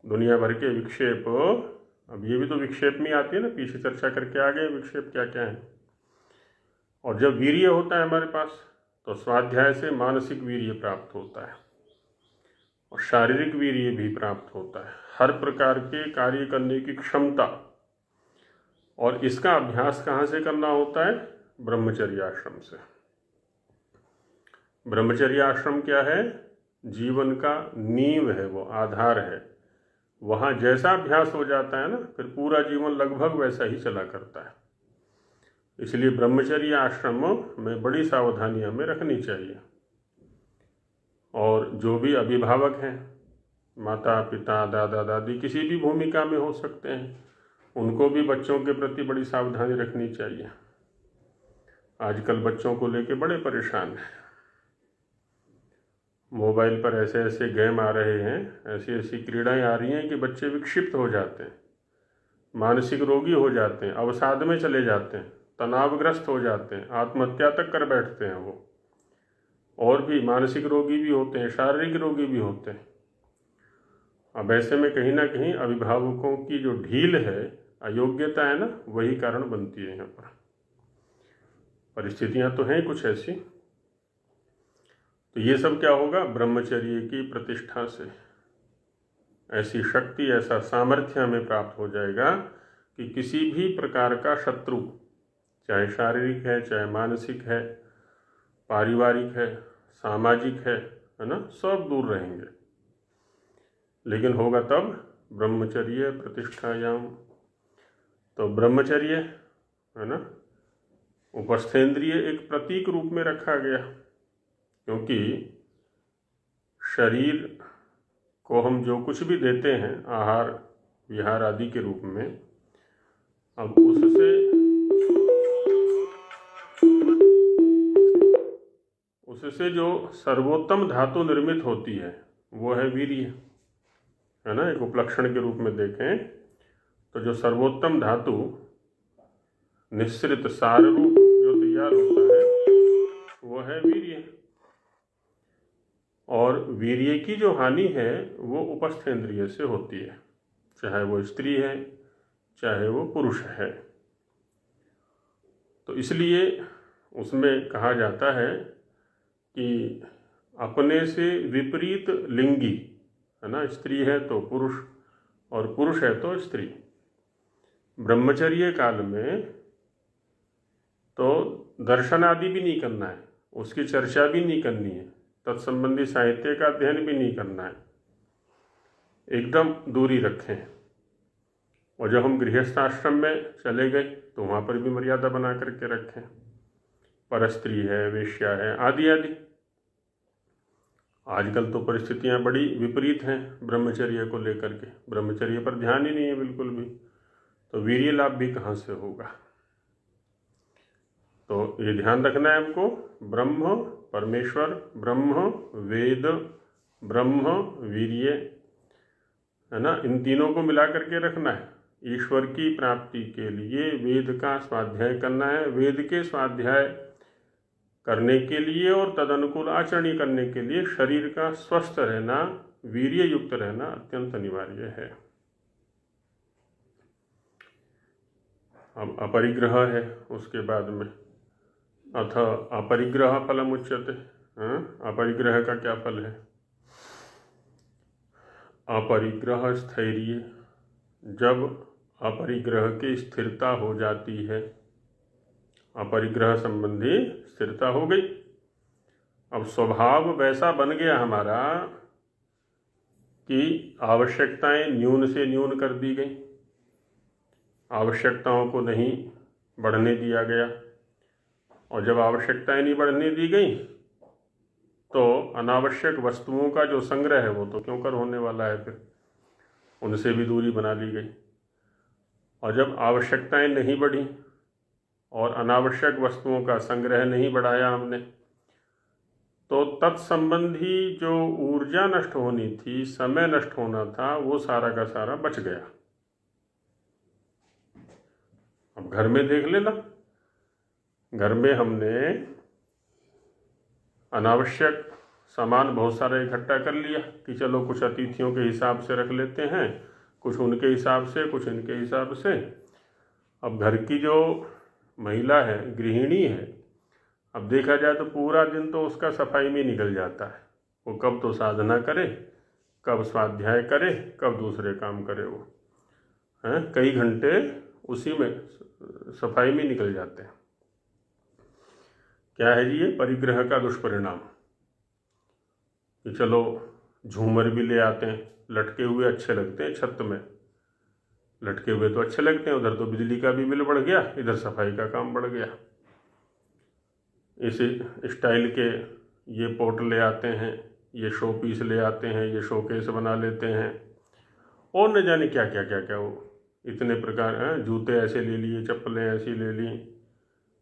दुनिया भर के विक्षेप। अब ये भी तो विक्षेप में आती है ना, पीछे चर्चा करके आ गए विक्षेप क्या क्या है। और जब वीर्य होता है हमारे पास, तो स्वाध्याय से मानसिक वीर्य प्राप्त होता है और शारीरिक वीर्य भी प्राप्त होता है, हर प्रकार के कार्य करने की क्षमता। और इसका अभ्यास कहाँ से करना होता है? ब्रह्मचर्य आश्रम से। ब्रह्मचर्य आश्रम क्या है? जीवन का नींव है, वो आधार है। वहाँ जैसा अभ्यास हो जाता है ना, फिर पूरा जीवन लगभग वैसा ही चला करता है। इसलिए ब्रह्मचर्य आश्रम में बड़ी सावधानी हमें रखनी चाहिए। और जो भी अभिभावक हैं, माता पिता, दादा दादी, किसी भी भूमिका में हो सकते हैं, उनको भी बच्चों के प्रति बड़ी सावधानी रखनी चाहिए। आजकल बच्चों को लेके बड़े परेशान हैं। मोबाइल पर ऐसे ऐसे गेम आ रहे हैं, ऐसी ऐसी क्रीड़ाएं आ रही हैं कि बच्चे विक्षिप्त हो जाते हैं, मानसिक रोगी हो जाते हैं, अवसाद में चले जाते हैं, तनावग्रस्त हो जाते हैं, आत्महत्या तक कर बैठते हैं वो। और भी मानसिक रोगी भी होते हैं, शारीरिक रोगी भी होते हैं। अब ऐसे में कहीं ना कहीं अभिभावकों की जो ढील है, अयोग्यता है ना, वही कारण बनती है। यहाँ पर परिस्थितियाँ तो हैं कुछ ऐसी। तो ये सब क्या होगा? ब्रह्मचर्य की प्रतिष्ठा से ऐसी शक्ति, ऐसा सामर्थ्य हमें प्राप्त हो जाएगा कि किसी भी प्रकार का शत्रु, चाहे शारीरिक है, चाहे मानसिक है, पारिवारिक है, सामाजिक है ना, सब दूर रहेंगे। लेकिन होगा तब ब्रह्मचर्य प्रतिष्ठायाम। तो ब्रह्मचर्य, है ना, उपस्थेंद्रिय एक प्रतीक रूप में रखा गया, क्योंकि शरीर को हम जो कुछ भी देते हैं आहार विहार आदि के रूप में, अब उससे उससे जो सर्वोत्तम धातु निर्मित होती है वो है वीर्य, है ना। एक उपलक्षण के रूप में देखें तो जो सर्वोत्तम धातु निःसृत सार रूप जो तैयार होता है वो है वीर्य। और वीर्य की जो हानि है वो उपस्थेंद्रिय से होती है, चाहे वो स्त्री है चाहे वो पुरुष है। तो इसलिए उसमें कहा जाता है कि अपने से विपरीत लिंगी, है ना, स्त्री है तो पुरुष और पुरुष है तो स्त्री, ब्रह्मचर्य काल में तो दर्शन आदि भी नहीं करना है, उसकी चर्चा भी नहीं करनी है, तत्संबंधी साहित्य का अध्ययन भी नहीं करना है, एकदम दूरी रखें। और जब हम गृहस्थाश्रम में चले गए तो वहाँ पर भी मर्यादा बना करके रखें, परस्त्री है, वेश्या है, आदि आदि। आजकल तो परिस्थितियाँ बड़ी विपरीत हैं ब्रह्मचर्य को लेकर के, ब्रह्मचर्य पर ध्यान ही नहीं है बिल्कुल भी, तो वीर्य लाभ भी कहाँ से होगा। तो ये ध्यान रखना है हमको, ब्रह्म परमेश्वर, ब्रह्म वेद, ब्रह्म वीर्य, है ना, इन तीनों को मिला करके रखना है। ईश्वर की प्राप्ति के लिए वेद का स्वाध्याय करना है, वेद के स्वाध्याय करने के लिए और तदनुकूल आचरण करने के लिए शरीर का स्वस्थ रहना, वीर्य युक्त रहना अत्यंत अनिवार्य है। अब अपरिग्रह है उसके बाद में, अथ अपरिग्रह फलम उच्यते। अपरिग्रह का क्या फल है? अपरिग्रह स्थैर्य, जब अपरिग्रह की स्थिरता हो जाती है, अपरिग्रह संबंधी स्थिरता हो गई, अब स्वभाव वैसा बन गया हमारा कि आवश्यकताएं न्यून से न्यून कर दी गई, आवश्यकताओं को नहीं बढ़ने दिया गया, और जब आवश्यकताएं नहीं बढ़ने दी गई तो अनावश्यक वस्तुओं का जो संग्रह है वो तो क्यों कर होने वाला है, फिर उनसे भी दूरी बना ली गई। और जब आवश्यकताएं नहीं बढ़ी और अनावश्यक वस्तुओं का संग्रह नहीं बढ़ाया हमने, तो तत्संबंधी जो ऊर्जा नष्ट होनी थी, समय नष्ट होना था, वो सारा का सारा बच गया। अब घर में देख लेना, घर में हमने अनावश्यक सामान बहुत सारा इकट्ठा कर लिया कि चलो कुछ अतिथियों के हिसाब से रख लेते हैं, कुछ उनके हिसाब से, कुछ इनके हिसाब से। अब घर की जो महिला है, गृहिणी है, अब देखा जाए तो पूरा दिन तो उसका सफाई में निकल जाता है। वो कब तो साधना करे, कब स्वाध्याय करे, कब दूसरे काम करे, वो हैं कई घंटे उसी में सफाई में निकल जाते हैं। क्या है जी ये? परिग्रह का दुष्परिणाम। कि चलो झूमर भी ले आते हैं, लटके हुए अच्छे लगते हैं, छत में लटके हुए तो अच्छे लगते हैं, उधर तो बिजली का भी बिल बढ़ गया, इधर सफाई का काम बढ़ गया। इसी स्टाइल के ये पोट ले आते हैं, ये शो पीस ले आते हैं, ये शोकेस बना लेते हैं, और न जाने क्या क्या क्या क्या, वो इतने प्रकार हैं। जूते ऐसे ले लिए, चप्पलें ऐसी ले ली,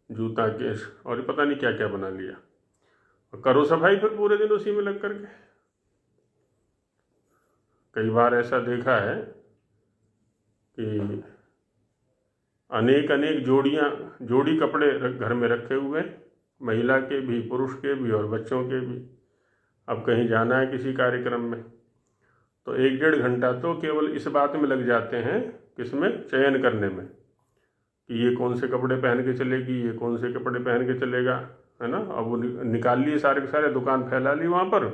जूता केस, और पता नहीं क्या क्या बना लिया। और करो सफाई फिर पूरे दिन उसी में लग करके। कई बार ऐसा देखा है कि अनेक अनेक जोड़ी कपड़े घर में रखे हुए, महिला के भी, पुरुष के भी और बच्चों के भी। अब कहीं जाना है किसी कार्यक्रम में तो 1-1.5 घंटा तो केवल इस बात में लग जाते हैं, किसमें? चयन करने में, कि ये कौन से कपड़े पहन के चलेगी, ये कौन से कपड़े पहन के चलेगा, है ना। अब वो निकाल लिए सारे के सारे, दुकान फैला ली वहाँ पर।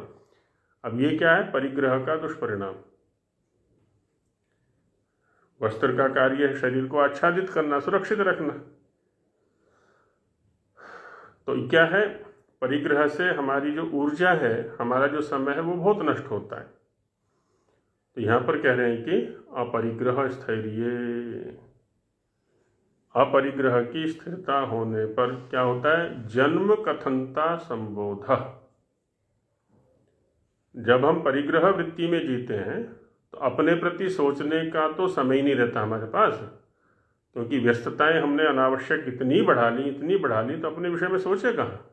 अब ये क्या है? परिग्रह का दुष्परिणाम। वस्त्र का कार्य है शरीर को आच्छादित करना, सुरक्षित रखना। तो क्या है? परिग्रह से हमारी जो ऊर्जा है, हमारा जो समय है, वो बहुत नष्ट होता है। तो यहाँ पर कह रहे हैं कि अपरिग्रह स्थैर्य, अपरिग्रह की स्थिरता होने पर क्या होता है? जन्म कथनता संबोध। जब हम परिग्रह वृत्ति में जीते हैं तो अपने प्रति सोचने का तो समय ही नहीं रहता हमारे पास, क्योंकि व्यस्तताएं हमने अनावश्यक इतनी बढ़ा ली, तो अपने विषय में सोचे कहाँ?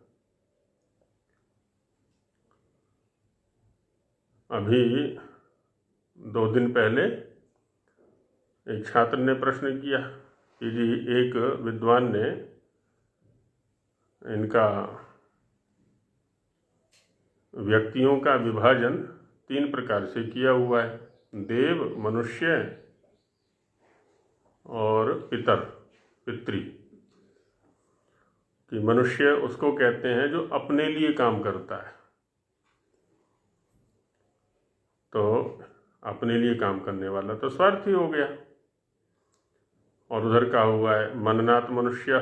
अभी 2 दिन पहले एक छात्र ने प्रश्न किया कि जी एक विद्वान ने इनका व्यक्तियों का विभाजन 3 प्रकार से किया हुआ है, देव, मनुष्य और पितृ। कि मनुष्य उसको कहते हैं जो अपने लिए काम करता है। तो अपने लिए काम करने वाला तो स्वार्थी हो गया। और उधर का हुआ है मननात् मनुष्य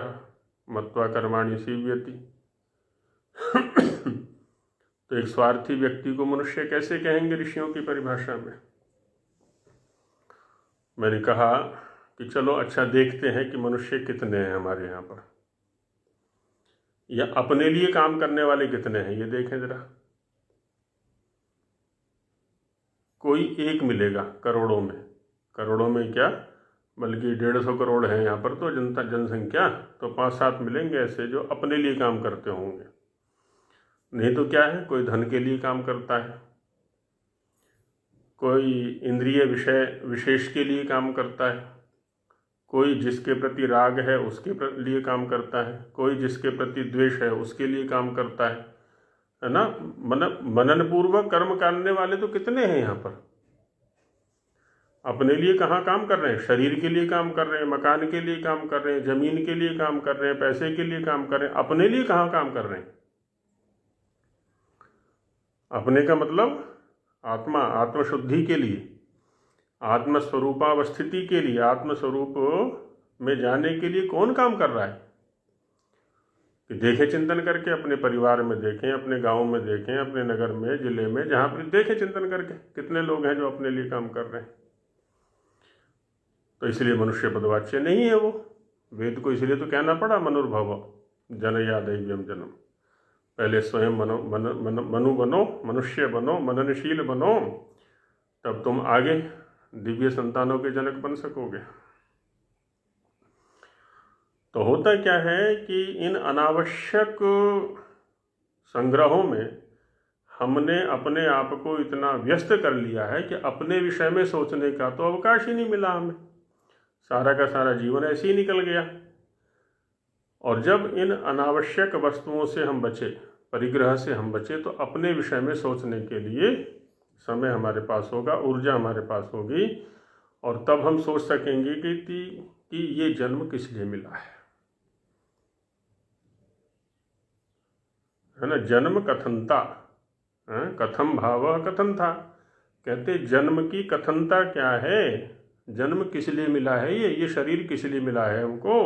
मत्वा कर्माणि सीव्यति। तो एक स्वार्थी व्यक्ति को मनुष्य कैसे कहेंगे ऋषियों की परिभाषा में? मैंने कहा कि चलो अच्छा देखते हैं कि मनुष्य कितने हैं हमारे यहाँ पर, या अपने लिए काम करने वाले कितने हैं, ये देखें जरा। कोई एक मिलेगा करोड़ों में क्या, बल्कि 150 करोड़ है यहाँ पर तो जनसंख्या, तो 5-7 मिलेंगे ऐसे जो अपने लिए काम करते होंगे। नहीं तो क्या है, कोई धन के लिए काम करता है, कोई इंद्रिय विषय विशेष के लिए काम करता है, कोई जिसके प्रति राग है उसके लिए काम करता है, कोई जिसके प्रति द्वेष है उसके लिए काम करता है ना। मनन पूर्वक कर्म करने वाले तो कितने हैं यहाँ पर। अपने लिए कहाँ काम कर रहे हैं? शरीर के लिए काम कर रहे हैं, मकान के लिए काम कर रहे हैं, जमीन के लिए काम कर रहे हैं, पैसे के लिए काम कर रहे हैं। अपने लिए कहाँ काम कर रहे हैं? अपने का मतलब आत्मशुद्धि के लिए, आत्मस्वरूपावस्थिति के लिए, आत्मस्वरूप में जाने के लिए कौन काम कर रहा है? कि देखें चिंतन करके, अपने परिवार में देखें, अपने गांव में देखें, अपने नगर में, जिले में, जहाँ पर देखें चिंतन करके कितने लोग हैं जो अपने लिए काम कर रहे हैं। तो इसलिए मनुष्य पदवाच्य नहीं है वो। वेद को इसलिए तो कहना पड़ा मनुर्भव जनया दैव्यम जन्म। पहले स्वयं मनु बनो, मनुष्य बनो, मननशील बनो, तब तुम आगे दिव्य संतानों के जनक बन सकोगे। तो होता क्या है कि इन अनावश्यक संग्रहों में हमने अपने आप को इतना व्यस्त कर लिया है कि अपने विषय में सोचने का तो अवकाश ही नहीं मिला हमें। सारा का सारा जीवन ऐसे ही निकल गया। और जब इन अनावश्यक वस्तुओं से हम बचे, परिग्रह से हम बचे, तो अपने विषय में सोचने के लिए समय हमारे पास होगा, ऊर्जा हमारे पास होगी, और तब हम सोच सकेंगे कि ये जन्म किस लिए मिला है ना। जन्म कथनता, कथम भाव कथन था। कहते जन्म की कथनता क्या है, जन्म किस लिए मिला है, ये शरीर किस लिए मिला है हमको।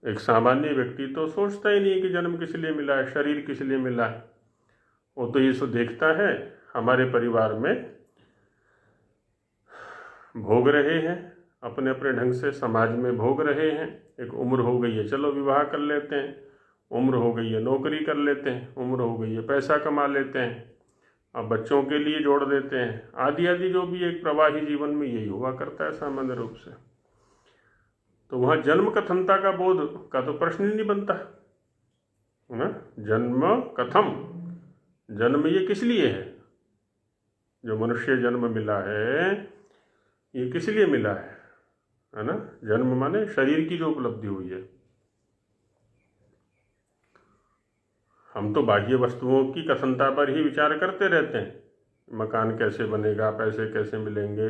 एक सामान्य व्यक्ति तो सोचता ही नहीं कि जन्म किस लिए मिला है, शरीर किस लिए मिला है। वो तो ये सो देखता है हमारे परिवार में भोग रहे हैं, अपने अपने ढंग से समाज में भोग रहे हैं। एक उम्र हो गई है, चलो विवाह कर लेते हैं, उम्र हो गई है नौकरी कर लेते हैं, उम्र हो गई है पैसा कमा लेते हैं, अब बच्चों के लिए जोड़ देते हैं, आदि आदि जो भी एक प्रवाही जीवन में यही हुआ करता है सामान्य रूप से। तो वहाँ जन्म कथनता का बोध का तो प्रश्न ही नहीं बनता है ना। जन्म कथम, जन्म ये किस लिए है, जो मनुष्य जन्म मिला है ये किस लिए मिला है ना। जन्म माने शरीर की जो उपलब्धि हुई है। हम तो बाह्य वस्तुओं की कथनता पर ही विचार करते रहते हैं, मकान कैसे बनेगा, पैसे कैसे मिलेंगे,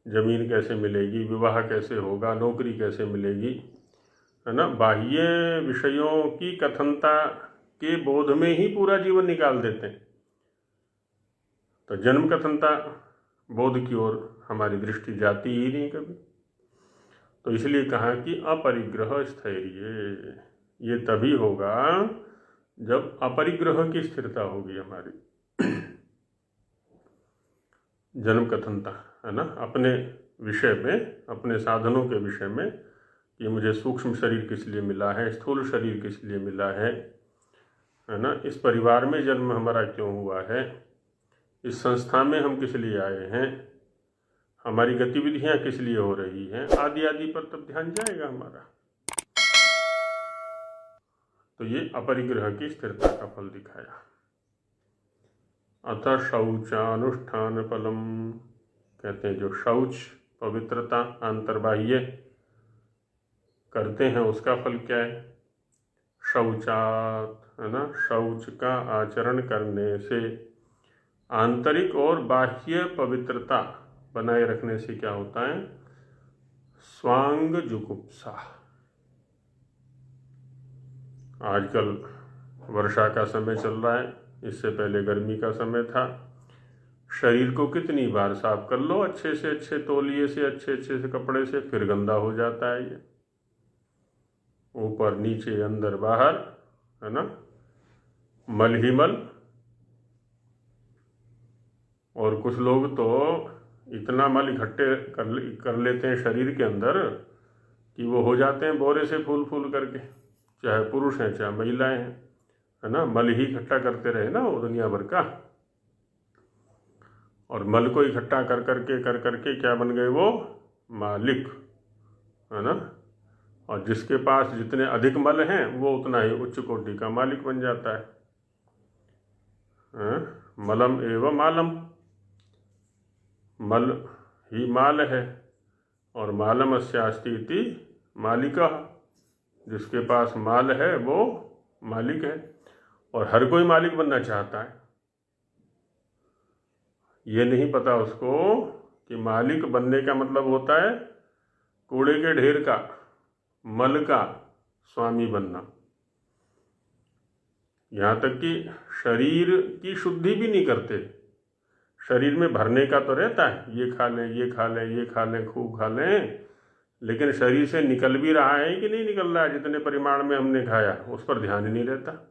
जमीन कैसे मिलेगी, विवाह कैसे होगा, नौकरी कैसे मिलेगी, है ना। बाह्य विषयों की कथनता के बोध में ही पूरा जीवन निकाल देते हैं। तो जन्म कथनता बोध की ओर हमारी दृष्टि जाती ही नहीं कभी। तो इसलिए कहा कि अपरिग्रह स्थैर्य, ये तभी होगा जब अपरिग्रह की स्थिरता होगी हमारी। जन्म कथनता है ना, अपने विषय में, अपने साधनों के विषय में, कि मुझे सूक्ष्म शरीर किस लिए मिला है, स्थूल शरीर किस लिए मिला है ना। इस परिवार में जन्म हमारा क्यों हुआ है, इस संस्था में हम किस लिए आए हैं, हमारी गतिविधियां किस लिए हो रही हैं, आदि आदि पर तब ध्यान जाएगा हमारा। तो ये अपरिग्रह की स्थिरता का फल दिखाया। अतः शौचानुष्ठान फलम, कहते हैं जो शौच पवित्रता अंतर्बाह्य करते हैं उसका फल क्या है? शौचात, है ना, शौच का आचरण करने से, आंतरिक और बाह्य पवित्रता बनाए रखने से क्या होता है? स्वांग जुगुप्सा। आजकल वर्षा का समय चल रहा है, इससे पहले गर्मी का समय था। शरीर को कितनी बार साफ कर लो अच्छे से अच्छे तौलिए से, अच्छे अच्छे से कपड़े से, फिर गंदा हो जाता है ये, ऊपर नीचे अंदर बाहर, है ना, मल ही मल। और कुछ लोग तो इतना मल इकट्ठे कर लेते हैं शरीर के अंदर कि वो हो जाते हैं बोरे से फूल फूल करके, चाहे पुरुष हैं चाहे महिलाएं हैं, है ना। मल ही इकट्ठा करते रहे ना वो दुनिया भर का, और मल को इकट्ठा कर करके क्या बन गए वो? मालिक, है ना। और जिसके पास जितने अधिक मल हैं वो उतना ही उच्च कोटि का मालिक बन जाता है। मलम एवं मालम, मल ही माल है, और मालम अस्यास्ति इति मालिका, जिसके पास माल है वो मालिक है। और हर कोई मालिक बनना चाहता है, ये नहीं पता उसको कि मालिक बनने का मतलब होता है कूड़े के ढेर का, मल का स्वामी बनना। यहाँ तक कि शरीर की शुद्धि भी नहीं करते। शरीर में भरने का तो रहता है, ये खा लें, ये खा लें, ये खा लें, खूब खा लें, लेकिन शरीर से निकल भी रहा है कि नहीं निकल रहा है जितने परिमाण में हमने खाया, उस पर ध्यान ही नहीं रहता।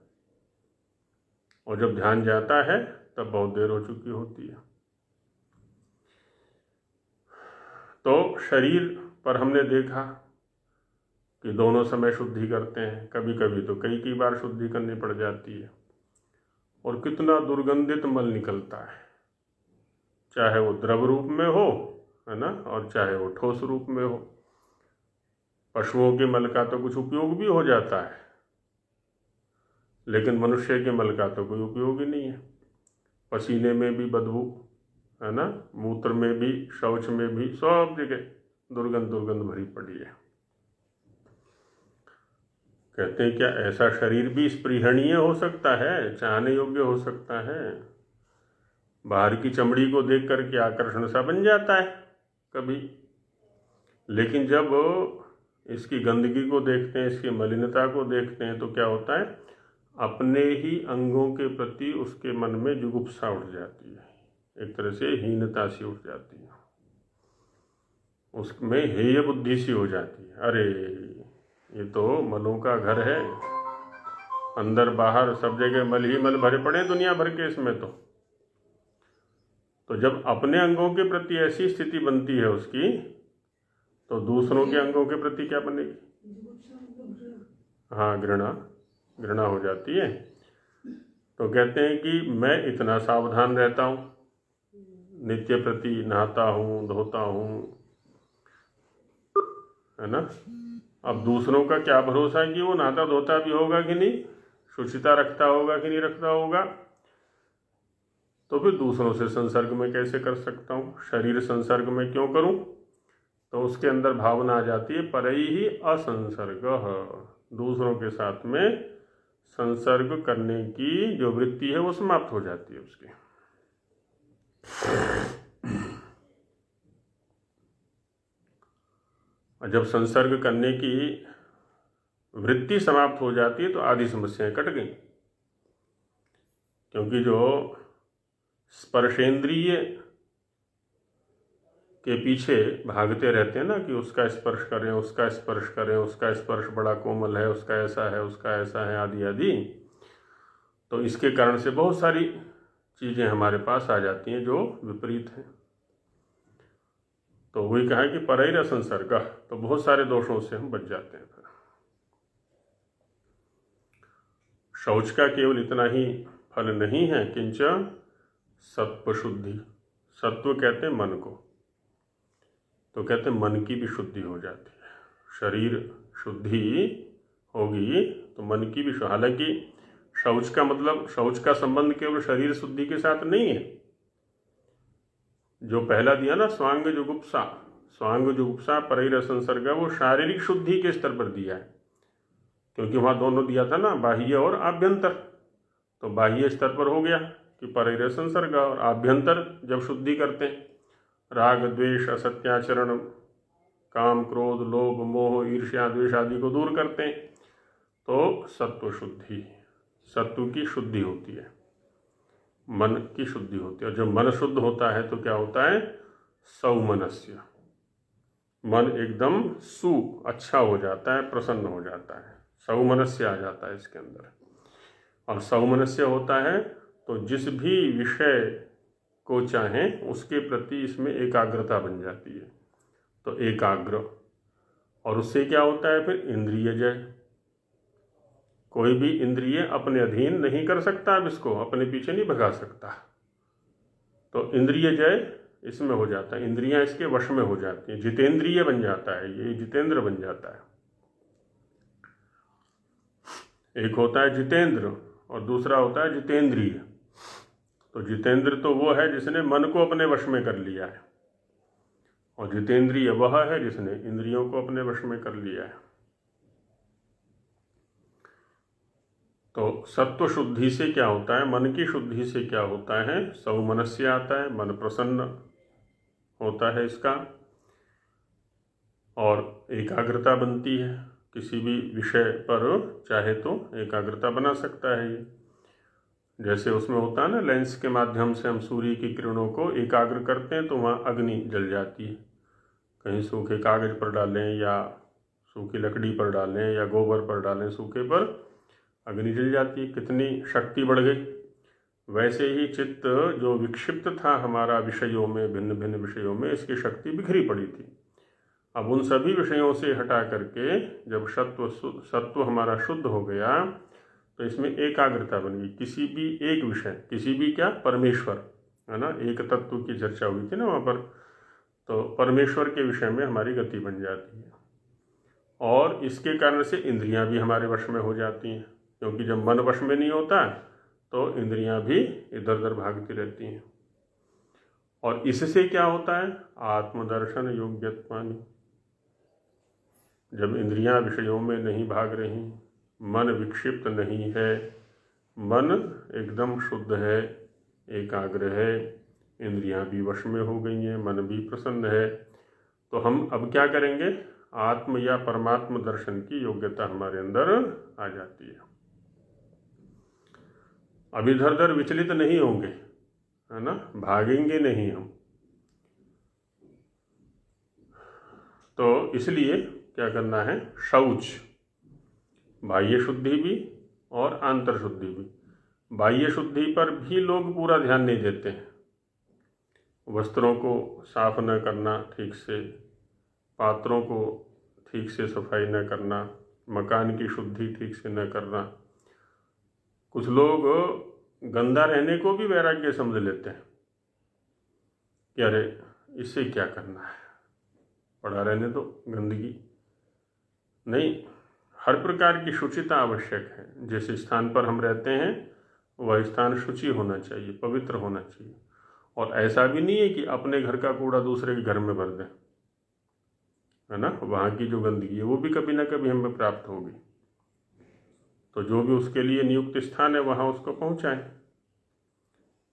और जब ध्यान जाता है तब बहुत देर हो चुकी होती है। तो शरीर पर हमने देखा कि दोनों समय शुद्धि करते हैं, कभी कभी तो कई बार शुद्धि करनी पड़ जाती है। और कितना दुर्गंधित मल निकलता है, चाहे वो द्रव रूप में हो, है ना, और चाहे वो ठोस रूप में हो। पशुओं के मल का तो कुछ उपयोग भी हो जाता है, लेकिन मनुष्य के मल का तो कोई उपयोग ही नहीं है। पसीने में भी बदबू, है ना, मूत्र में भी, शौच में भी, सब जगह दुर्गंध भरी पड़ी है। कहते हैं क्या ऐसा शरीर भी स्पृहणीय हो सकता है, चाहने योग्य हो सकता है? बाहर की चमड़ी को देख करके आकर्षण सा बन जाता है कभी, लेकिन जब इसकी गंदगी को देखते हैं, इसकी मलिनता को देखते हैं, तो क्या होता है? अपने ही अंगों के प्रति उसके मन में जुगुप्सा उठ जाती है, एक तरह से हीनता सी उठ जाती है, उसमें हेय बुद्धि सी हो जाती है। अरे ये तो मलों का घर है, अंदर बाहर सब जगह मल ही मल भरे पड़े दुनिया भर के इसमें। तो जब अपने अंगों के प्रति ऐसी स्थिति बनती है उसकी, तो दूसरों के अंगों के प्रति क्या बनेगी? हाँ, घृणा हो जाती है। तो कहते हैं कि मैं इतना सावधान रहता हूँ, नित्य प्रति नहाता हूँ, धोता हूँ, है ना। अब दूसरों का क्या भरोसा है कि वो नहाता धोता भी होगा कि नहीं, शुचिता रखता होगा कि नहीं रखता होगा। तो फिर दूसरों से संसर्ग में कैसे कर सकता हूँ? शरीर संसर्ग में क्यों करूँ? तो उसके अंदर भावना आ जाती है परई ही असंसर्ग, दूसरों के साथ में संसर्ग करने की जो वृत्ति है वो समाप्त हो जाती है उसकी। और जब संसर्ग करने की वृत्ति समाप्त हो जाती है तो आधी समस्याएं कट गई। क्योंकि जो स्पर्शेंद्रिय के पीछे भागते रहते हैं ना कि उसका स्पर्श करें, उसका स्पर्श करें, उसका स्पर्श बड़ा कोमल है, उसका ऐसा है, उसका ऐसा है, आदि आदि, तो इसके कारण से बहुत सारी चीज़ें हमारे पास आ जाती हैं जो विपरीत हैं। तो वही कहा कि परैर संसर्ग, तो बहुत सारे दोषों से हम बच जाते हैं। शौच का केवल इतना ही फल नहीं है, किंच सत्व शुद्धि, सत्व कहते हैं मन को, तो कहते हैं मन की भी शुद्धि हो जाती है। शरीर शुद्धि होगी तो मन की भी, हालांकि शौच का मतलब, शौच का संबंध केवल शरीर शुद्धि के साथ नहीं है। जो पहला दिया ना स्वांग जुगुप्सा, स्वांग जुगुप्सा परैर संसर्ग, वो शारीरिक शुद्धि के स्तर पर दिया है, क्योंकि वहाँ दोनों दिया था ना, बाह्य और आभ्यंतर। तो बाह्य स्तर पर हो गया कि परैर संसर्ग, और आभ्यंतर जब शुद्धि करते हैं, राग द्वेष असत्याचरण, काम क्रोध लोभ मोह ईर्ष्या द्वेष आदि को दूर करते हैं, तो सत्व शुद्धि, सत्व की शुद्धि होती है, मन की शुद्धि होती है। और जब मन शुद्ध होता है तो क्या होता है, सौमनस्य, मन एकदम अच्छा हो जाता है, प्रसन्न हो जाता है, सौमनस्य आ जाता है इसके अंदर। और सौमनस्य होता है तो जिस भी विषय को चाहें उसके प्रति इसमें एकाग्रता बन जाती है, तो एकाग्र। और उससे क्या होता है फिर, इंद्रिय जय। कोई भी इंद्रिय अपने अधीन नहीं कर सकता, अब इसको अपने पीछे नहीं भगा सकता, तो इंद्रिय जय इसमें हो जाता है, इंद्रियां इसके वश में हो जाती हैं, जितेंद्रिय बन जाता है, ये जितेंद्र बन जाता है। एक होता है जितेंद्र और दूसरा होता है जितेंद्रिय। तो जितेंद्र तो वो है जिसने मन को अपने वश में कर लिया है, और जितेंद्रिय वह है जिसने इंद्रियों को अपने वश में कर लिया है। तो सत्व शुद्धि से क्या होता है, मन की शुद्धि से क्या होता है, सौमनस्य आता है, मन प्रसन्न होता है इसका, और एकाग्रता बनती है। किसी भी विषय पर चाहे तो एकाग्रता बना सकता है ये। जैसे उसमें होता है ना, लेंस के माध्यम से हम सूर्य की किरणों को एकाग्र करते हैं तो वहाँ अग्नि जल जाती है। कहीं सूखे कागज पर डालें या सूखी लकड़ी पर डालें या गोबर पर डालें सूखे पर, अग्नि जल जाती है, कितनी शक्ति बढ़ गई। वैसे ही चित्त जो विक्षिप्त था हमारा विषयों में, भिन्न भिन्न विषयों में, इसकी शक्ति बिखरी पड़ी थी। अब उन सभी विषयों से हटा करके जब सत्व हमारा शुद्ध हो गया तो इसमें एकाग्रता बन गई। किसी भी एक विषय, किसी भी क्या, परमेश्वर है ना, एक तत्व की चर्चा हुई थी ना वहाँ पर, तो परमेश्वर के विषय में हमारी गति बन जाती है। और इसके कारण से इंद्रियां भी हमारे वश में हो जाती हैं, क्योंकि जब मन वश में नहीं होता तो इंद्रियां भी इधर उधर भागती रहती हैं। और इससे क्या होता है, आत्मदर्शन योग्यत्वानि। जब इंद्रियां विषयों में नहीं भाग रही, मन विक्षिप्त नहीं है, मन एकदम शुद्ध है, एकाग्र है, इंद्रियां भी वश में हो गई हैं, मन भी प्रसन्न है, तो हम अब क्या करेंगे, आत्म या परमात्म दर्शन की योग्यता हमारे अंदर आ जाती है। अब इधर उधर विचलित नहीं होंगे, है ना, भागेंगे नहीं हम। तो इसलिए क्या करना है, शौच, बाह्य शुद्धि भी और आंतर शुद्धि भी। बाह्य शुद्धि पर भी लोग पूरा ध्यान नहीं देते हैं। वस्त्रों को साफ न करना ठीक से, पात्रों को ठीक से सफाई न करना, मकान की शुद्धि ठीक से न करना। कुछ लोग गंदा रहने को भी वैराग्य समझ लेते हैं कि अरे इससे क्या करना है, पड़ा रहने दो, गंदगी नहीं। हर प्रकार की शुचिता आवश्यक है। जिस स्थान पर हम रहते हैं वह स्थान शुचि होना चाहिए, पवित्र होना चाहिए। और ऐसा भी नहीं है कि अपने घर का कूड़ा दूसरे के घर में भर दें, है ना, वहाँ की जो गंदगी है वो भी कभी ना कभी हमें प्राप्त होगी। तो जो भी उसके लिए नियुक्त स्थान है वहाँ उसको पहुँचाएं,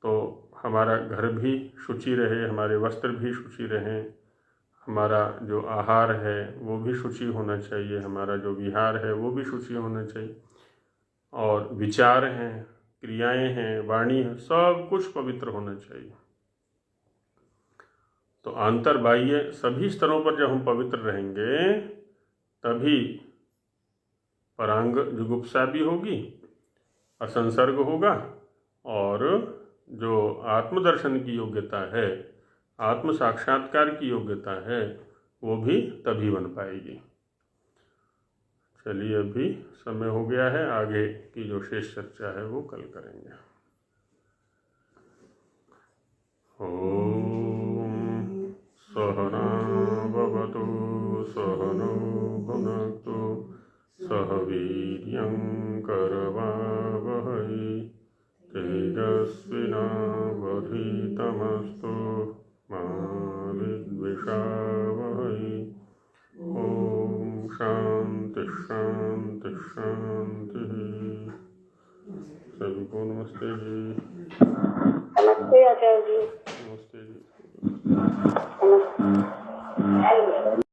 तो हमारा घर भी शुचि रहे, हमारे वस्त्र भी शुचि रहें, हमारा जो आहार है वो भी शुचि होना चाहिए, हमारा जो विहार है वो भी शुचि होना चाहिए, और विचार हैं, क्रियाएं हैं, वाणी है, सब कुछ पवित्र होना चाहिए। तो आंतर बाह्य सभी स्तरों पर जब हम पवित्र रहेंगे तभी परांग जुगुप्सा भी होगी, असंसर्ग होगा, और जो आत्मदर्शन की योग्यता है, आत्म साक्षात्कार की योग्यता है, वो भी तभी बन पाएगी। चलिए अभी समय हो गया है, आगे की जो शेष चर्चा है वो कल करेंगे। ओम सहना भवतु सहनो भुनक्तु सह वीर्यं वीर्यं करवावहै तेजस्विनावधीतमस्तु मा विद्विषावहै। ओम शांति शांति शांति। सभी को नमस्ते जी। नमस्ते आचार्य जी। नमस्ते जी। नमस्ते।